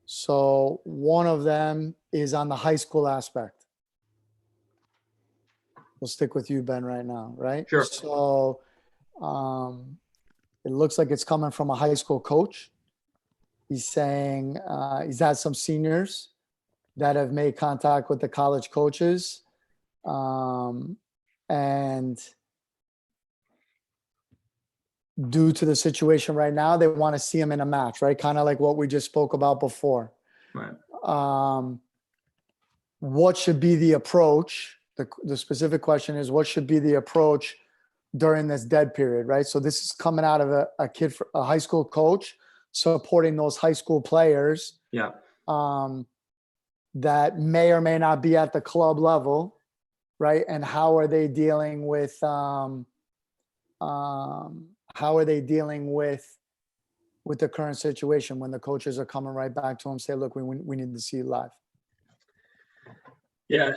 So one of them is on the high school aspect. We'll stick with you, Ben, right now, right? Sure. So it looks like it's coming from a high school coach. He's saying he's had some seniors that have made contact with the college coaches, and due to the situation right now, they want to see him in a match, right? Kind of like what we just spoke about before. Right. What should be the approach? The specific question is, what should be the approach during this dead period, right? So this is coming out of a high school coach supporting those high school players. Yeah. That may or may not be at the club level, right? And how are they dealing with with the current situation when the coaches are coming right back to him, say, look, we need to see you live? Yeah,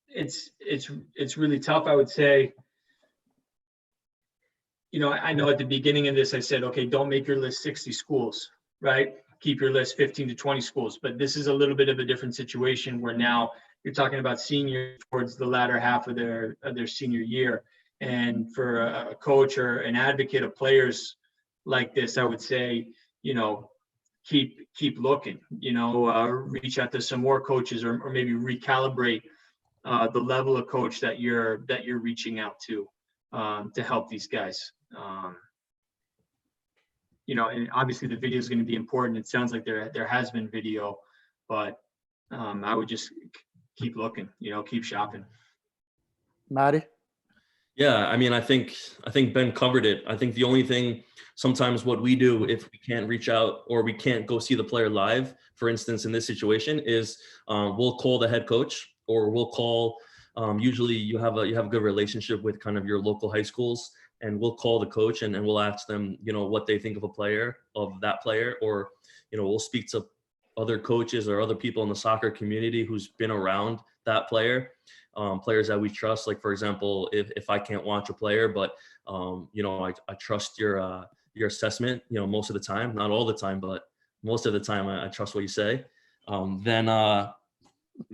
it's really tough. I would say, I know at the beginning of this, I said, okay, don't make your list 60 schools, right? Keep your list 15 to 20 schools. But this is a little bit of a different situation where now you're talking about seniors towards the latter half of their senior year. And for a coach or an advocate of players like this, I would say, keep looking, reach out to some more coaches, or maybe recalibrate the level of coach that you're reaching out to help these guys. And obviously the video is going to be important. It sounds like there has been video, but I would just keep looking, keep shopping. Maddie? Yeah, I mean, I think Ben covered it. I think the only thing sometimes what we do if we can't reach out or we can't go see the player live, for instance, in this situation, is we'll call the head coach, or we'll call. Usually, you have a good relationship with kind of your local high schools, and we'll call the coach and we'll ask them, what they think of that player, or we'll speak to other coaches or other people in the soccer community who's been around that player. Players that we trust, like for example, if I can't watch a player, but I trust your assessment, most of the time, not all the time, but most of the time I trust what you say. Then I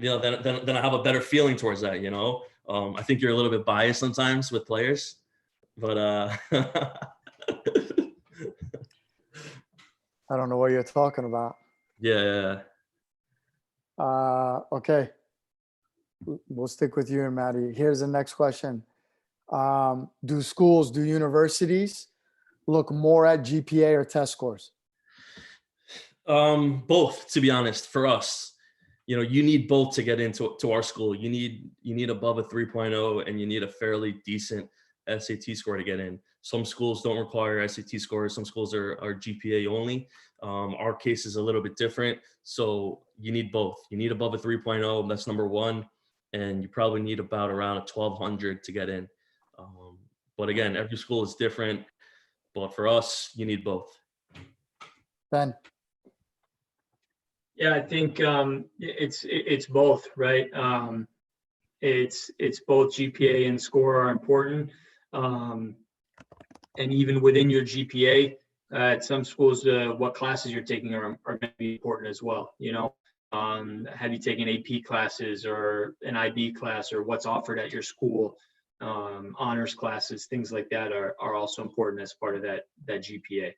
have a better feeling towards that. I think you're a little bit biased sometimes with players, but I don't know what you're talking about. Yeah. Okay. We'll stick with you and Maddie. Here's the next question. Do universities look more at GPA or test scores? Both, to be honest, for us. You need both to get into our school. You need above a 3.0 and you need a fairly decent SAT score to get in. Some schools don't require SAT scores. Some schools are GPA only. Our case is a little bit different. So you need both. You need above a 3.0. That's number one. And you probably need about around a 1200 to get in. But again, every school is different. But for us, you need both. Ben? Yeah, I think it's both, right? It's both GPA and score are important. And even within your GPA, at some schools, what classes you're taking are going to be important as well. Have you taken AP classes or an IB class, or what's offered at your school? Honors classes, things like that are also important as part of that GPA.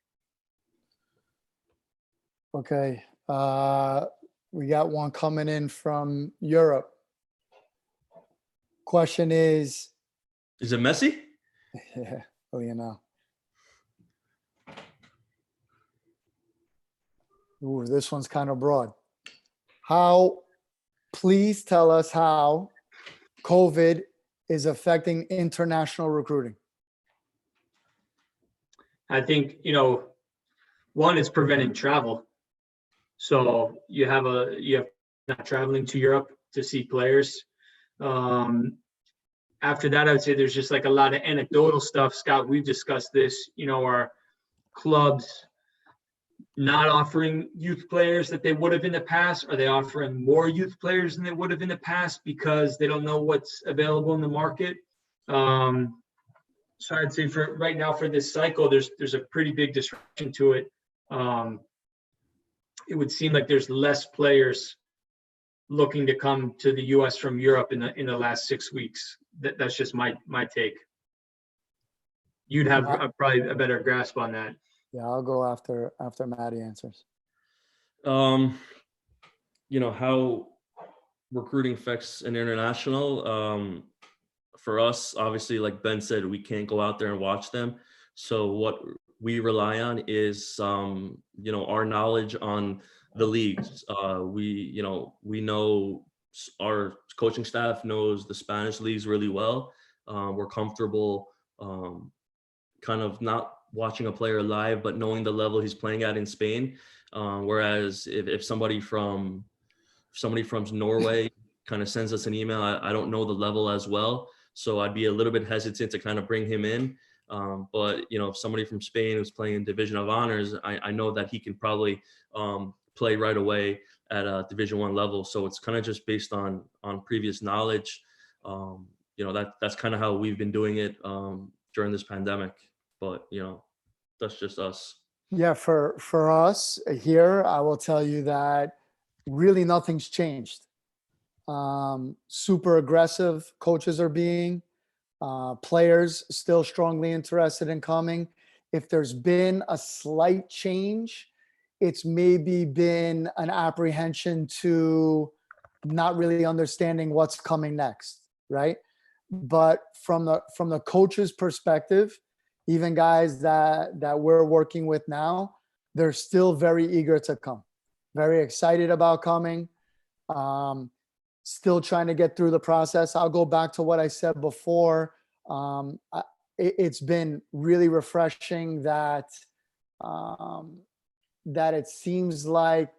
Okay. We got one coming in from Europe. Question is it Messi? Yeah, Ooh, this one's kind of broad. Please tell us how COVID is affecting international recruiting. I think, one, it's preventing travel. So you have not traveling to Europe to see players. After that, I would say there's just like a lot of anecdotal stuff. Scott, we've discussed this, our clubs not offering youth players that they would have in the past. Are they offering more youth players than they would have in the past because they don't know what's available in the market? So I'd say for right now, for this cycle, there's a pretty big disruption to it. It would seem like there's less players looking to come to the U.S. from Europe in the last 6 weeks. That's just my take. You'd have probably a better grasp on that. Yeah, I'll go after Maddie answers. How recruiting affects an international. For us, obviously, like Ben said, we can't go out there and watch them. So what we rely on is, our knowledge on the leagues. We know our coaching staff knows the Spanish leagues really well. We're comfortable kind of not watching a player live, but knowing the level he's playing at in Spain. Whereas if somebody from Norway kind of sends us an email, I don't know the level as well. So I'd be a little bit hesitant to kind of bring him in. But, if somebody from Spain who's playing in Division of Honors, I know that he can probably play right away at a Division I level. So it's kind of just based on previous knowledge. That's kind of how we've been doing it during this pandemic. But, that's just us. Yeah, for us here, I will tell you that really nothing's changed. Super aggressive coaches are being, players still strongly interested in coming. If there's been a slight change, it's maybe been an apprehension to not really understanding what's coming next, right? But from the coach's perspective, even guys that we're working with now, they're still very eager to come, very excited about coming, still trying to get through the process. I'll go back to what I said before. It's been really refreshing that that it seems like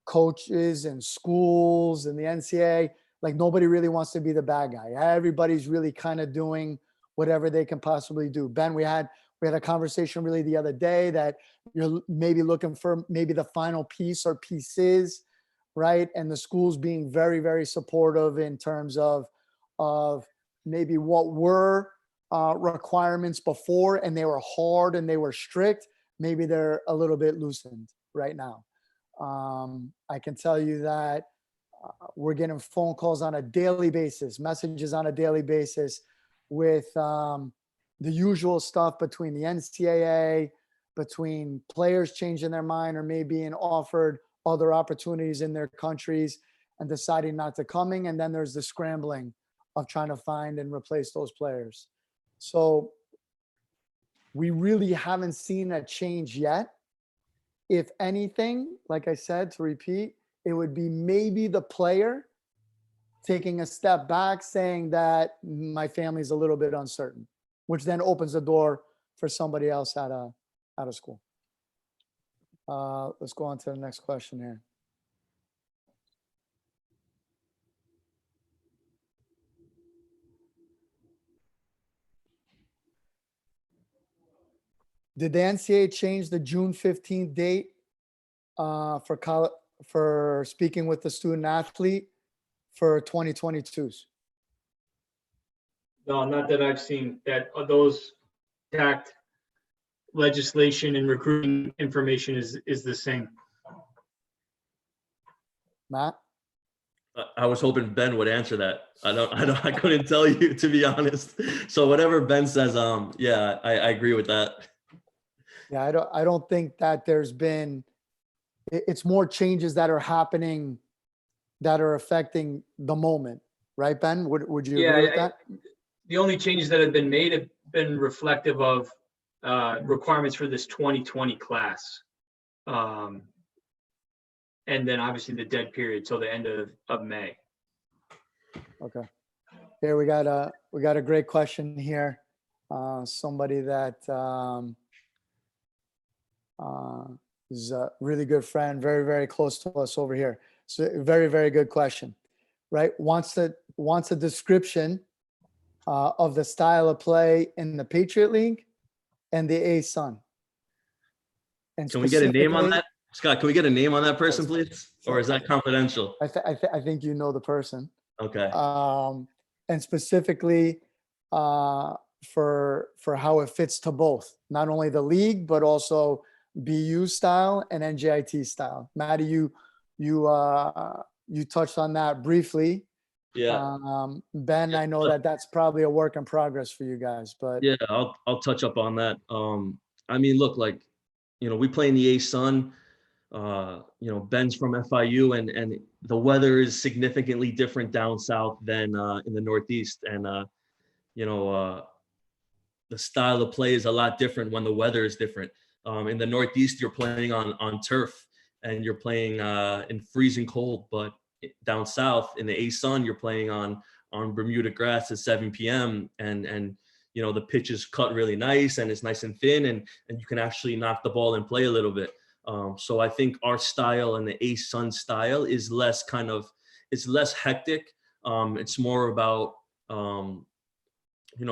coaches and schools and the NCAA, like nobody really wants to be the bad guy. Everybody's really kind of doing whatever they can possibly do. Ben, we had a conversation really the other day that you're maybe looking for maybe the final piece or pieces, right? And the schools being very, very supportive in terms of maybe what were requirements before, and they were hard and they were strict. Maybe they're a little bit loosened right now. I can tell you that we're getting phone calls on a daily basis, messages on a daily basis with the usual stuff between the NCAA, between players changing their mind or maybe being offered other opportunities in their countries and deciding not to coming. And then there's the scrambling of trying to find and replace those players. So we really haven't seen a change yet. If anything, like I said, to repeat, it would be maybe the player taking a step back, saying that my family's a little bit uncertain, which then opens the door for somebody else out of school. Let's go on to the next question here. Did the NCAA change the June 15th date for speaking with the student athlete for 2022s? No, not that I've seen that. Those tact legislation and recruiting information is the same. Matt? I was hoping Ben would answer that. I couldn't tell you, to be honest. So whatever Ben says, yeah, I agree with that. Yeah, I don't think that there's been, it's more changes that are happening that are affecting the moment, right, Ben? Would you agree with that? The only changes that have been made have been reflective of requirements for this 2020 class. And then obviously the dead period till the end of May. Okay. Here we got a great question here. Somebody that is a really good friend, very, very close to us over here. So very, very good question, right? Wants a description of the style of play in the Patriot League and the A-Sun. And can we get a name on that? Scott, can we get a name on that person, please? Or is that confidential? I think you know the person. Okay. And specifically for how it fits to both, not only the league, but also BU style and NJIT style. Maddie, you touched on that briefly. Yeah. Ben, I know that's probably a work in progress for you guys, but yeah, I'll touch up on that. I mean, look, like, we play in the A-Sun. Ben's from FIU, and the weather is significantly different down south than in the Northeast, and the style of play is a lot different when the weather is different. In the Northeast, you're playing on turf and you're playing in freezing cold, but down south in the A-Sun, you're playing on Bermuda grass at 7 p.m. and the pitch is cut really nice and it's nice and thin, and you can actually knock the ball and play a little bit. So I think our style and the A-Sun style is it's less hectic. It's more about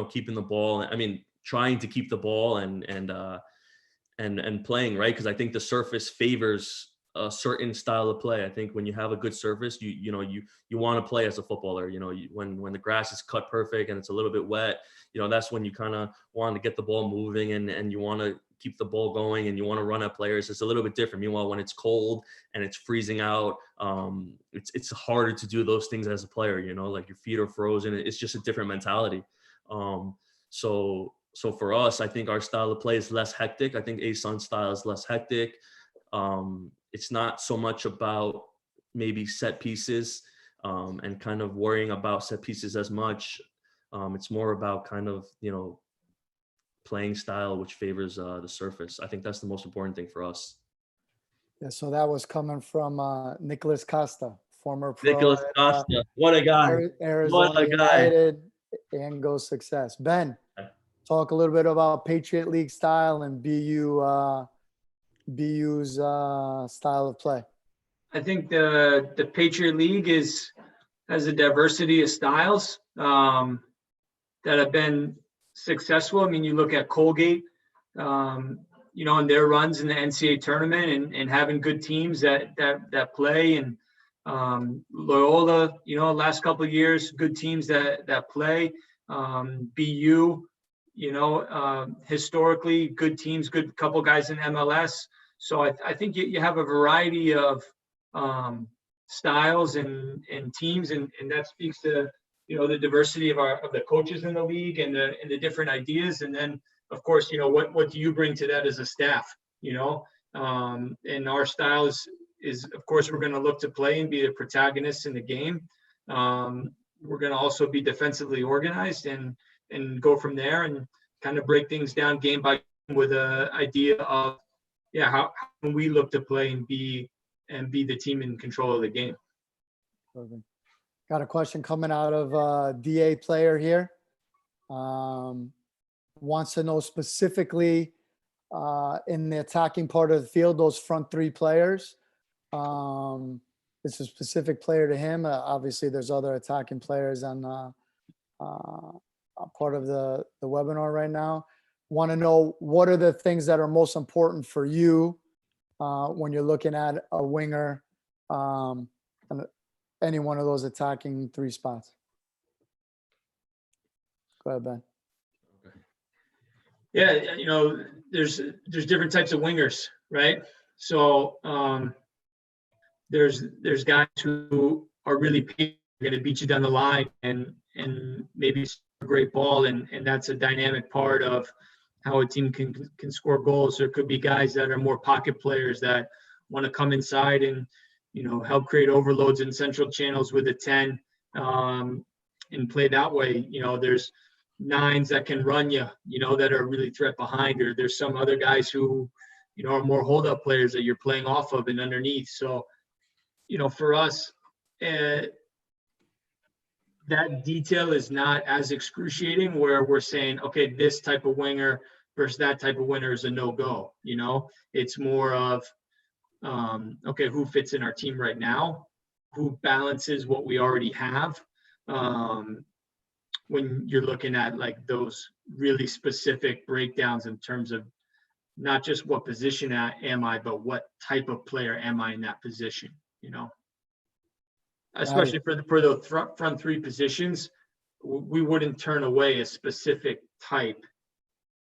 keeping the ball. I mean, trying to keep the ball and playing, right? Because I think the surface favors a certain style of play. I think when you have a good surface, you want to play as a footballer. When the grass is cut perfect and it's a little bit wet, that's when you kind of want to get the ball moving and you want to keep the ball going and you want to run at players. It's a little bit different. Meanwhile, when it's cold and it's freezing out, it's harder to do those things as a player. Like your feet are frozen. It's just a different mentality. So for us, I think our style of play is less hectic. I think A-Sun style is less hectic. It's not so much about maybe set pieces and kind of worrying about set pieces as much. It's more about kind of, playing style, which favors the surface. I think that's the most important thing for us. Yeah, so that was coming from Nicholas Costa, former pro Nicholas at Costa, what a guy. Arizona What a guy. United and Go Success. Ben, talk a little bit about Patriot League style and BU's style of play. I think the Patriot League has a diversity of styles that have been successful. I mean, you look at Colgate, and their runs in the NCAA tournament and having good teams that play, and Loyola, last couple of years, good teams that play. BU, historically good teams, good couple guys in MLS. So I think you have a variety of styles and teams, and that speaks to the diversity of the coaches in the league and the different ideas. And then of course, what do you bring to that as a staff? And our style is of course we're going to look to play and be the protagonists in the game. We're going to also be defensively organized and go from there and kind of break things down game by game with an idea of how can we look to play and be the team in control of the game. Perfect. Got a question coming out of DA player here. Wants to know specifically in the attacking part of the field, those front three players. It's a specific player to him. Obviously, there's other attacking players on part of the webinar right now. Want to know what are the things that are most important for you when you're looking at a winger, any one of those attacking three spots. Go ahead, Ben. Yeah, there's different types of wingers, right? So there's guys who are really going to beat you down the line and maybe a great ball, and that's a dynamic part of how a team can score goals. There could be guys that are more pocket players that want to come inside and help create overloads in central channels with a 10 and play that way. There's nines that can run you, that are really threat behind, or there's some other guys who, are more hold up players that you're playing off of and underneath. So, for us, that detail is not as excruciating where we're saying, okay, this type of winger versus that type of winger is a no-go. It's more of, okay, who fits in our team right now, who balances what we already have. When you're looking at like those really specific breakdowns in terms of not just what position am I, but what type of player am I in that position, especially for the front three positions, we wouldn't turn away a specific type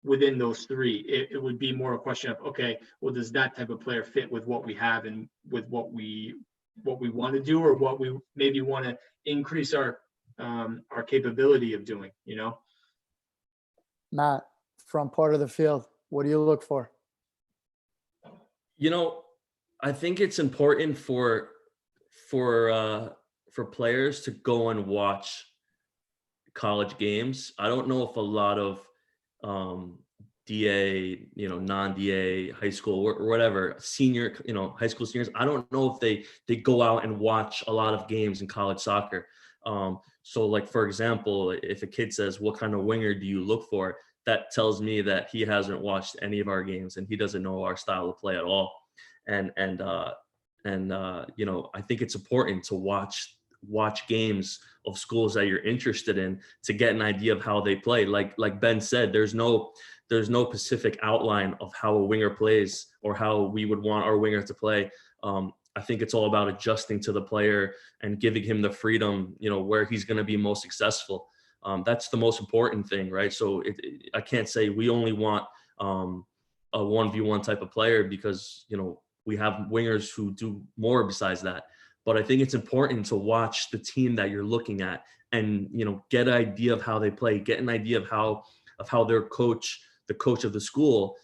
within those three. It would be more a question of, okay, well, does that type of player fit with what we have and with what we want to do, or what we maybe want to increase our capability of doing, Matt, front part of the field, what do you look for? I think it's important for players to go and watch college games. I don't know if a lot of DA, non-DA, high school or whatever, senior, high school seniors, I don't know if they go out and watch a lot of games in college soccer. So like, for example, if a kid says, what kind of winger do you look for? That tells me that he hasn't watched any of our games and he doesn't know our style of play at all. And I think it's important to watch games of schools that you're interested in to get an idea of how they play. Like Ben said, there's no specific outline of how a winger plays or how we would want our winger to play. I think it's all about adjusting to the player and giving him the freedom, where he's going to be most successful. That's the most important thing, right? So I can't say we only want a 1v1 type of player because, we have wingers who do more besides that. But I think it's important to watch the team that you're looking at and, get an idea of how they play, get an idea of how their coach, the coach of the school,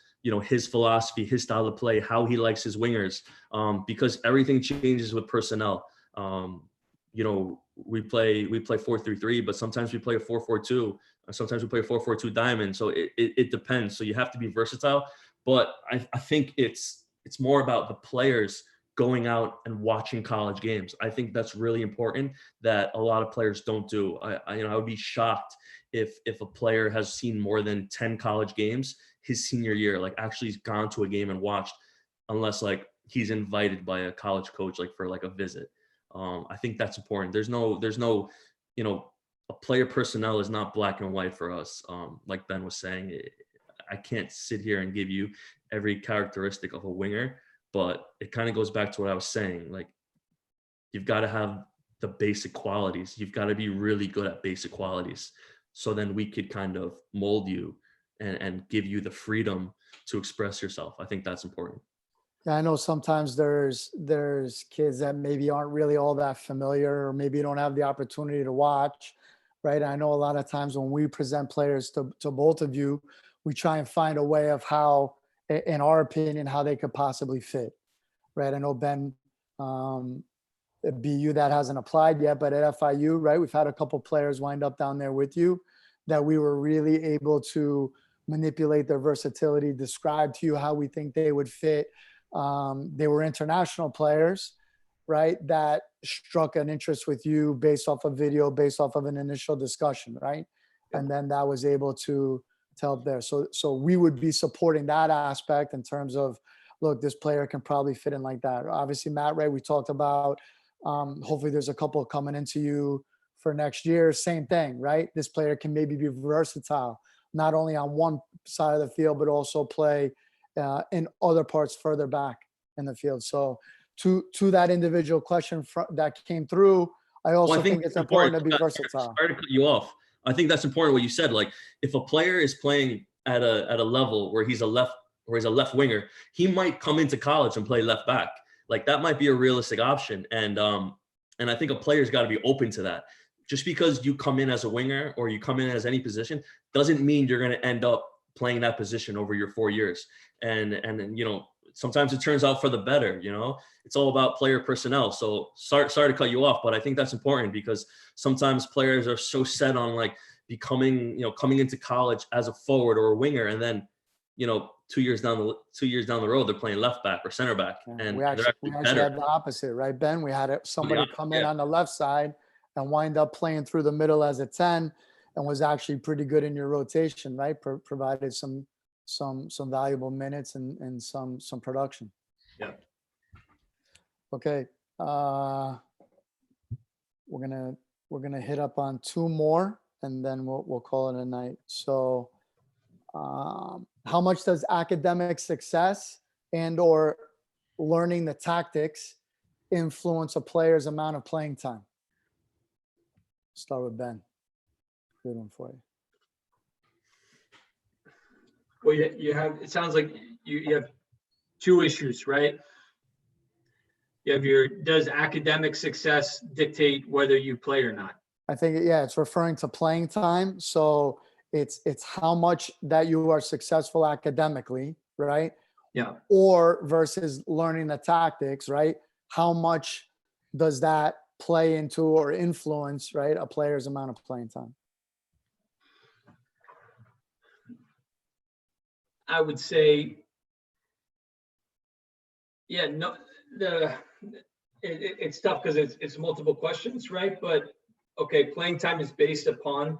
his philosophy, his style of play, how he likes his wingers, because everything changes with personnel. We play 4-3-3, but sometimes we play a 4-4-2. Sometimes we play a 4-4-2 diamond. So it depends. So you have to be versatile. But I think it's more about the players going out and watching college games. I think that's really important that a lot of players don't do. I would be shocked if a player has seen more than 10 college games his senior year, like actually he's gone to a game and watched, unless like he's invited by a college coach, like for like a visit. I think that's important. There's no, a player personnel is not black and white for us. Like Ben was saying, I can't sit here and give you every characteristic of a winger, but it kind of goes back to what I was saying. Like, you've got to have the basic qualities. You've got to be really good at basic qualities. So then we could kind of mold you and give you the freedom to express yourself. I think that's important. Yeah, I know sometimes there's kids that maybe aren't really all that familiar, or maybe don't have the opportunity to watch, right? I know a lot of times when we present players to both of you, we try and find a way of how, in our opinion, how they could possibly fit, right? I know Ben, at BU that hasn't applied yet, but at FIU, right, we've had a couple players wind up down there with you that we were really able to manipulate their versatility, describe to you how we think they would fit. They were international players, right, that struck an interest with you based off of video, based off of an initial discussion, right? And then that was able to help there. So we would be supporting that aspect in terms of, look, this player can probably fit in like that. Obviously, Matt, right, we talked about, hopefully there's a couple coming into you for next year. Same thing, right? This player can maybe be versatile, not only on one side of the field, but also play in other parts further back in the field. So to that individual question that came through, I also think it's important to be versatile. Sorry to cut you off. I think that's important what you said. Like, if a player is playing at a level where he's a left winger, he might come into college and play left back. Like, that might be a realistic option. And I think a player's got to be open to that. Just because you come in as a winger or you come in as any position doesn't mean you're going to end up playing that position over your 4 years. And sometimes it turns out for the better. It's all about player personnel. So sorry to cut you off, but I think that's important, because sometimes players are so set on like becoming, coming into college as a forward or a winger, and then 2 years down the road they're playing left back or center back. Yeah, And we actually had the opposite, right, Ben? We had somebody come in on the left side and wind up playing through the middle as a 10, and was actually pretty good in your rotation, right? Provided some valuable minutes and some production. Yeah. Okay. We're gonna hit up on two more, and then we'll call it a night. So how much does academic success and or learning the tactics influence a player's amount of playing time? Start with Ben. Good one for you. Well, you have, it sounds like you have two issues, right? You have does academic success dictate whether you play or not? I think, yeah, it's referring to playing time. So it's how much that you are successful academically, right? Yeah. Or versus learning the tactics, right? How much does that play into or influence, right, a player's amount of playing time? I would say, yeah, no, it's tough because it's multiple questions, right? But okay, playing time is based upon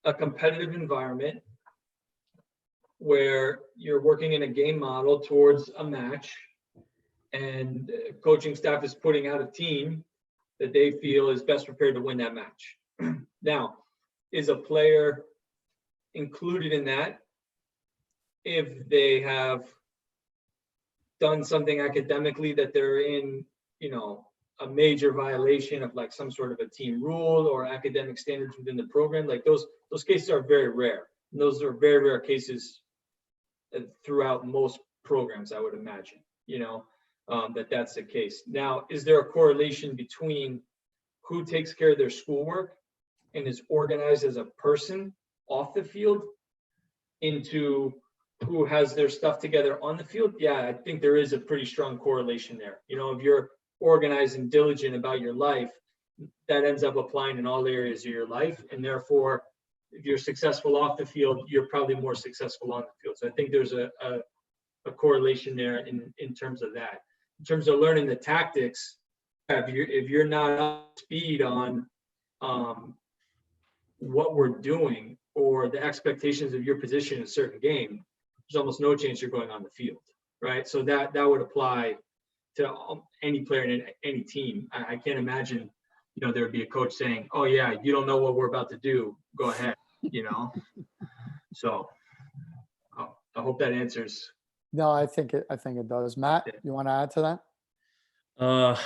a competitive environment where you're working in a game model towards a match, and coaching staff is putting out a team that they feel is best prepared to win that match. Now, is a player included in that if they have done something academically that they're in, a major violation of like some sort of a team rule or academic standards within the program? Like those cases are very rare. And those are very rare cases throughout most programs, I would imagine, that's the case. Now, is there a correlation between who takes care of their schoolwork and is organized as a person off the field into who has their stuff together on the field, yeah, I think there is a pretty strong correlation there. You know, if you're organized and diligent about your life, that ends up applying in all areas of your life. And therefore, if you're successful off the field, you're probably more successful on the field. So I think there's a correlation there in terms of that. In terms of learning the tactics, if you're not up to speed on what we're doing or the expectations of your position in a certain game, there's almost no chance you're going on the field, right? So that would apply to any player in any team. I can't imagine, you know, there would be a coach saying, "Oh yeah, you don't know what we're about to do. Go ahead," you know. So I hope that answers. No, I think it does. Matt, you want to add to that?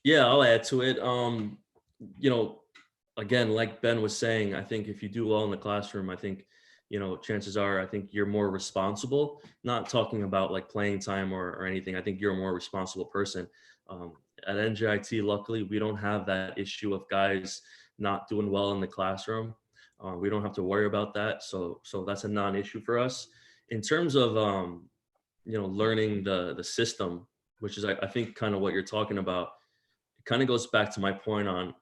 Yeah, I'll add to it. You know, again, like Ben was saying, I think if you do well in the classroom, I think, you know, chances are, I think you're more responsible, not talking about like playing time or anything. I think you're a more responsible person. At NJIT, luckily, we don't have that issue of guys not doing well in the classroom. We don't have to worry about that. So that's a non-issue for us. In terms of, you know, learning the system, which is, I think, kind of what you're talking about, it kind of goes back to my point on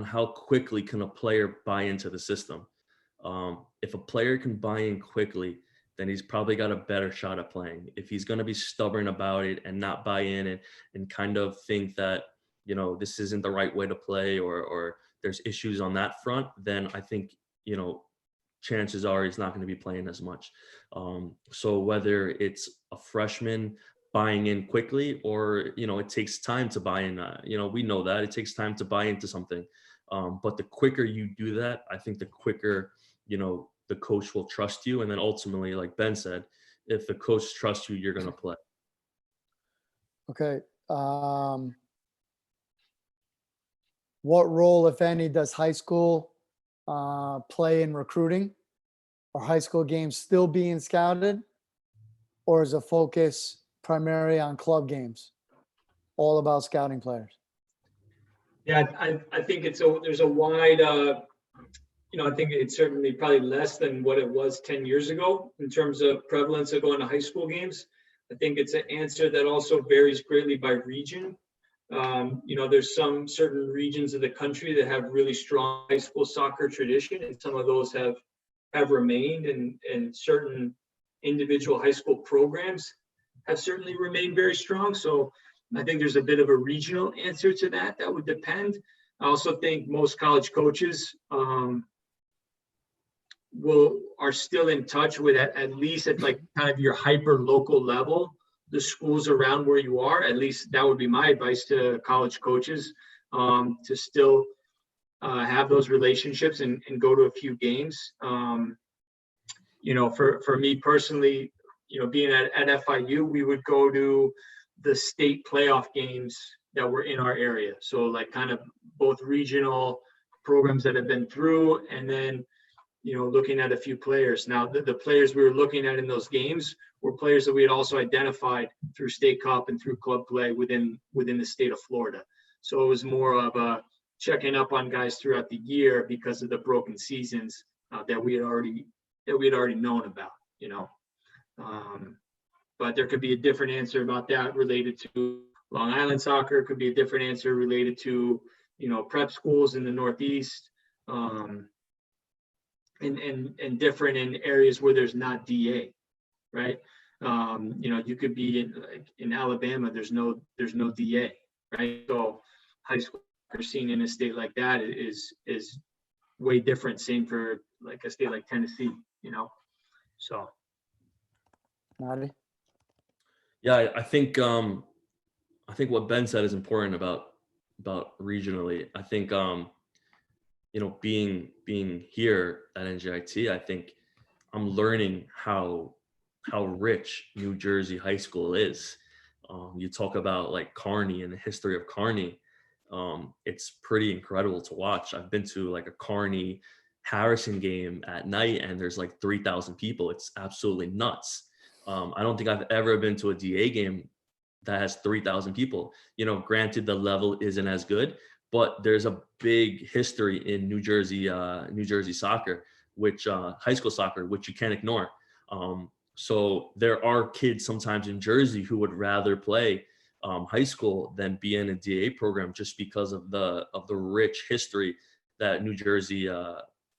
how quickly can a player buy into the system. If a player can buy in quickly, then he's probably got a better shot at playing. If he's going to be stubborn about it and not buy in and kind of think that, you know, this isn't the right way to play or there's issues on that front, then I think, you know, chances are he's not going to be playing as much. So whether it's a freshman buying in quickly or, you know, it takes time to buy in, you know, we know that it takes time to buy into something. But the quicker you do that, I think the quicker, you know, the coach will trust you. And then ultimately, like Ben said, if the coach trusts you, you're going to play. Okay. What role, if any, does high school play in recruiting? Are high school games still being scouted, or is the focus primarily on club games, all about scouting players? Yeah, I think there's a wide, you know, I think it's certainly probably less than what it was 10 years ago in terms of prevalence of going to high school games. I think it's an answer that also varies greatly by region. You know, there's some certain regions of the country that have really strong high school soccer tradition, and some of those have remained, and certain individual high school programs have certainly remained very strong. So I think there's a bit of a regional answer to that. That would depend. I also think most college coaches are still in touch with at least at like kind of your hyper local level, the schools around where you are. At least that would be my advice to college coaches, to still have those relationships and go to a few games. You know, for me personally, you know, being at FIU, we would go to the state playoff games that were in our area. So like kind of both regional programs that have been through, and then, you know, looking at a few players. Now, the players we were looking at in those games were players that we had also identified through state cup and through club play within the state of Florida. So it was more of a checking up on guys throughout the year because of the broken seasons that we had already known about, you know. But there could be a different answer about that related to Long Island soccer. It could be a different answer related to, you know, prep schools in the Northeast, and different in areas where there's not DA, right? You know, you could be in Alabama, there's no DA, right? So high school scene in a state like that is way different. Same for like a state like Tennessee, you know. So. Maddie? Yeah, I think what Ben said is important about regionally. I think you know, being here at NJIT, I think I'm learning how rich New Jersey high school is. You talk about like Kearney and the history of Kearney. It's pretty incredible to watch. I've been to like a Kearney Harrison game at night, and there's like 3,000 people. It's absolutely nuts. I don't think I've ever been to a DA game that has 3,000 people. You know, granted the level isn't as good, but there's a big history in New Jersey soccer, which high school soccer, which you can't ignore. So there are kids sometimes in Jersey who would rather play high school than be in a DA program, just because of the rich history that New Jersey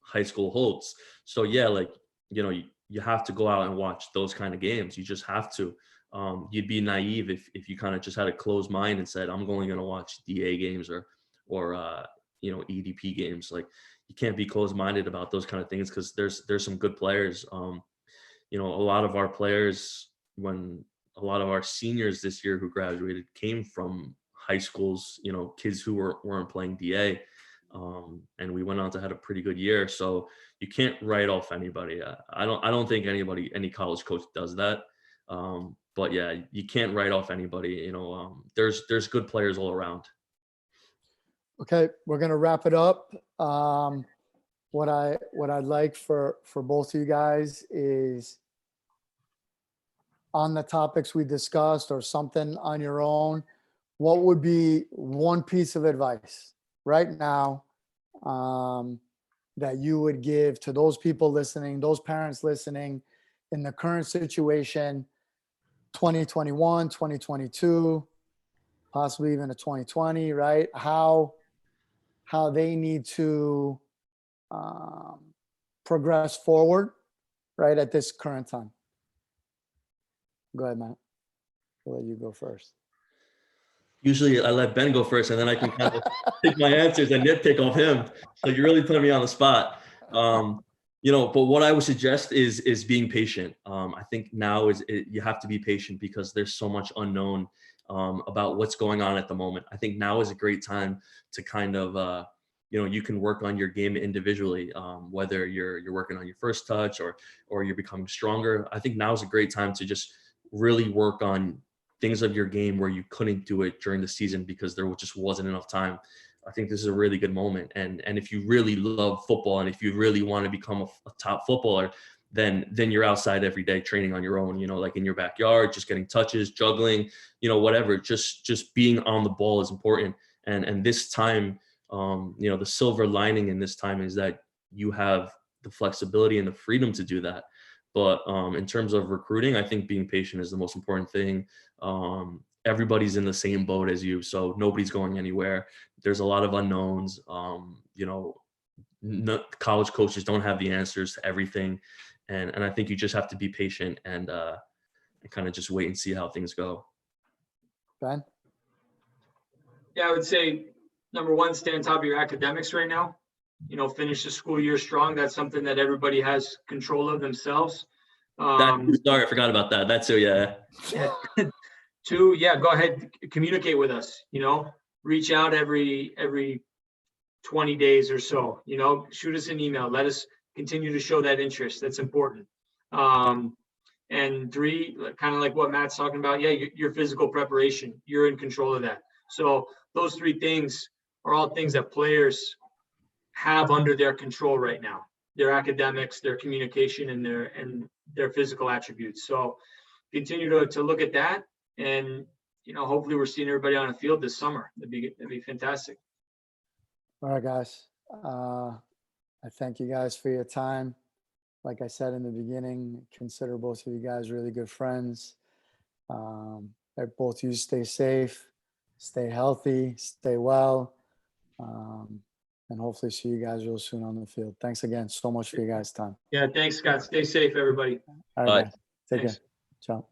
high school holds. So yeah, like, you know, you have to go out and watch those kind of games. You just have to. You'd be naive if you kind of just had a closed mind and said, I'm only going to watch DA games or you know, EDP games. Like, you can't be closed-minded about those kind of things, because there's some good players. You know, a lot of our players, when a lot of our seniors this year who graduated came from high schools, you know, kids who weren't playing DA. And we went on to have a pretty good year. So you can't write off anybody. I don't think any college coach does that. But yeah, you can't write off anybody. You know, there's good players all around. Okay, we're gonna wrap it up. What I'd like for both of you guys is, on the topics we discussed or something on your own, what would be one piece of advice right now that you would give to those people listening, those parents listening, in the current situation, 2021, 2022, possibly even a 2020, right? How they need to progress forward, right, at this current time. Go ahead, Matt. I'll let you go first. Usually I let Ben go first, and then I can kind of pick my answers and nitpick off him. So you're really putting me on the spot. You know, but what I would suggest is being patient. I think now you have to be patient, because there's so much unknown about what's going on at the moment. I think now is a great time to kind of, you know, you can work on your game individually, whether you're working on your first touch or you're becoming stronger. I think now is a great time to just really work on things of your game where you couldn't do it during the season because there just wasn't enough time. I think this is a really good moment. And if you really love football, and if you really want to become a top footballer, then you're outside every day training on your own, you know, like in your backyard, just getting touches, juggling, you know, whatever, just being on the ball is important. And this time, you know, the silver lining in this time is that you have the flexibility and the freedom to do that. But in terms of recruiting, I think being patient is the most important thing. Everybody's in the same boat as you, so nobody's going anywhere. There's a lot of unknowns. You know, college coaches don't have the answers to everything, and I think you just have to be patient and kind of just wait and see how things go. Ben? Yeah, I would say, number one, stay on top of your academics right now. You know, finish the school year strong. That's something that everybody has control of themselves. Sorry, I forgot about that. That's so, yeah. Two, yeah, go ahead, communicate with us. You know, reach out every 20 days or so. You know, shoot us an email. Let us continue to show that interest. That's important. And three, kind of like what Matt's talking about. Yeah, your physical preparation. You're in control of that. So those three things are all things that players have under their control right now: their academics, their communication, and their physical attributes. So continue to look at that, and you know, hopefully we're seeing everybody on the field this summer. That'd be fantastic. All right, guys. I thank you guys for your time. Like I said in the beginning, consider both of you guys really good friends. Both of you stay safe, stay healthy, stay well. And hopefully see you guys real soon on the field. Thanks again so much for your guys' time. Yeah, thanks, Scott. Stay safe, everybody. All right, guys. Take Thanks. care. Ciao.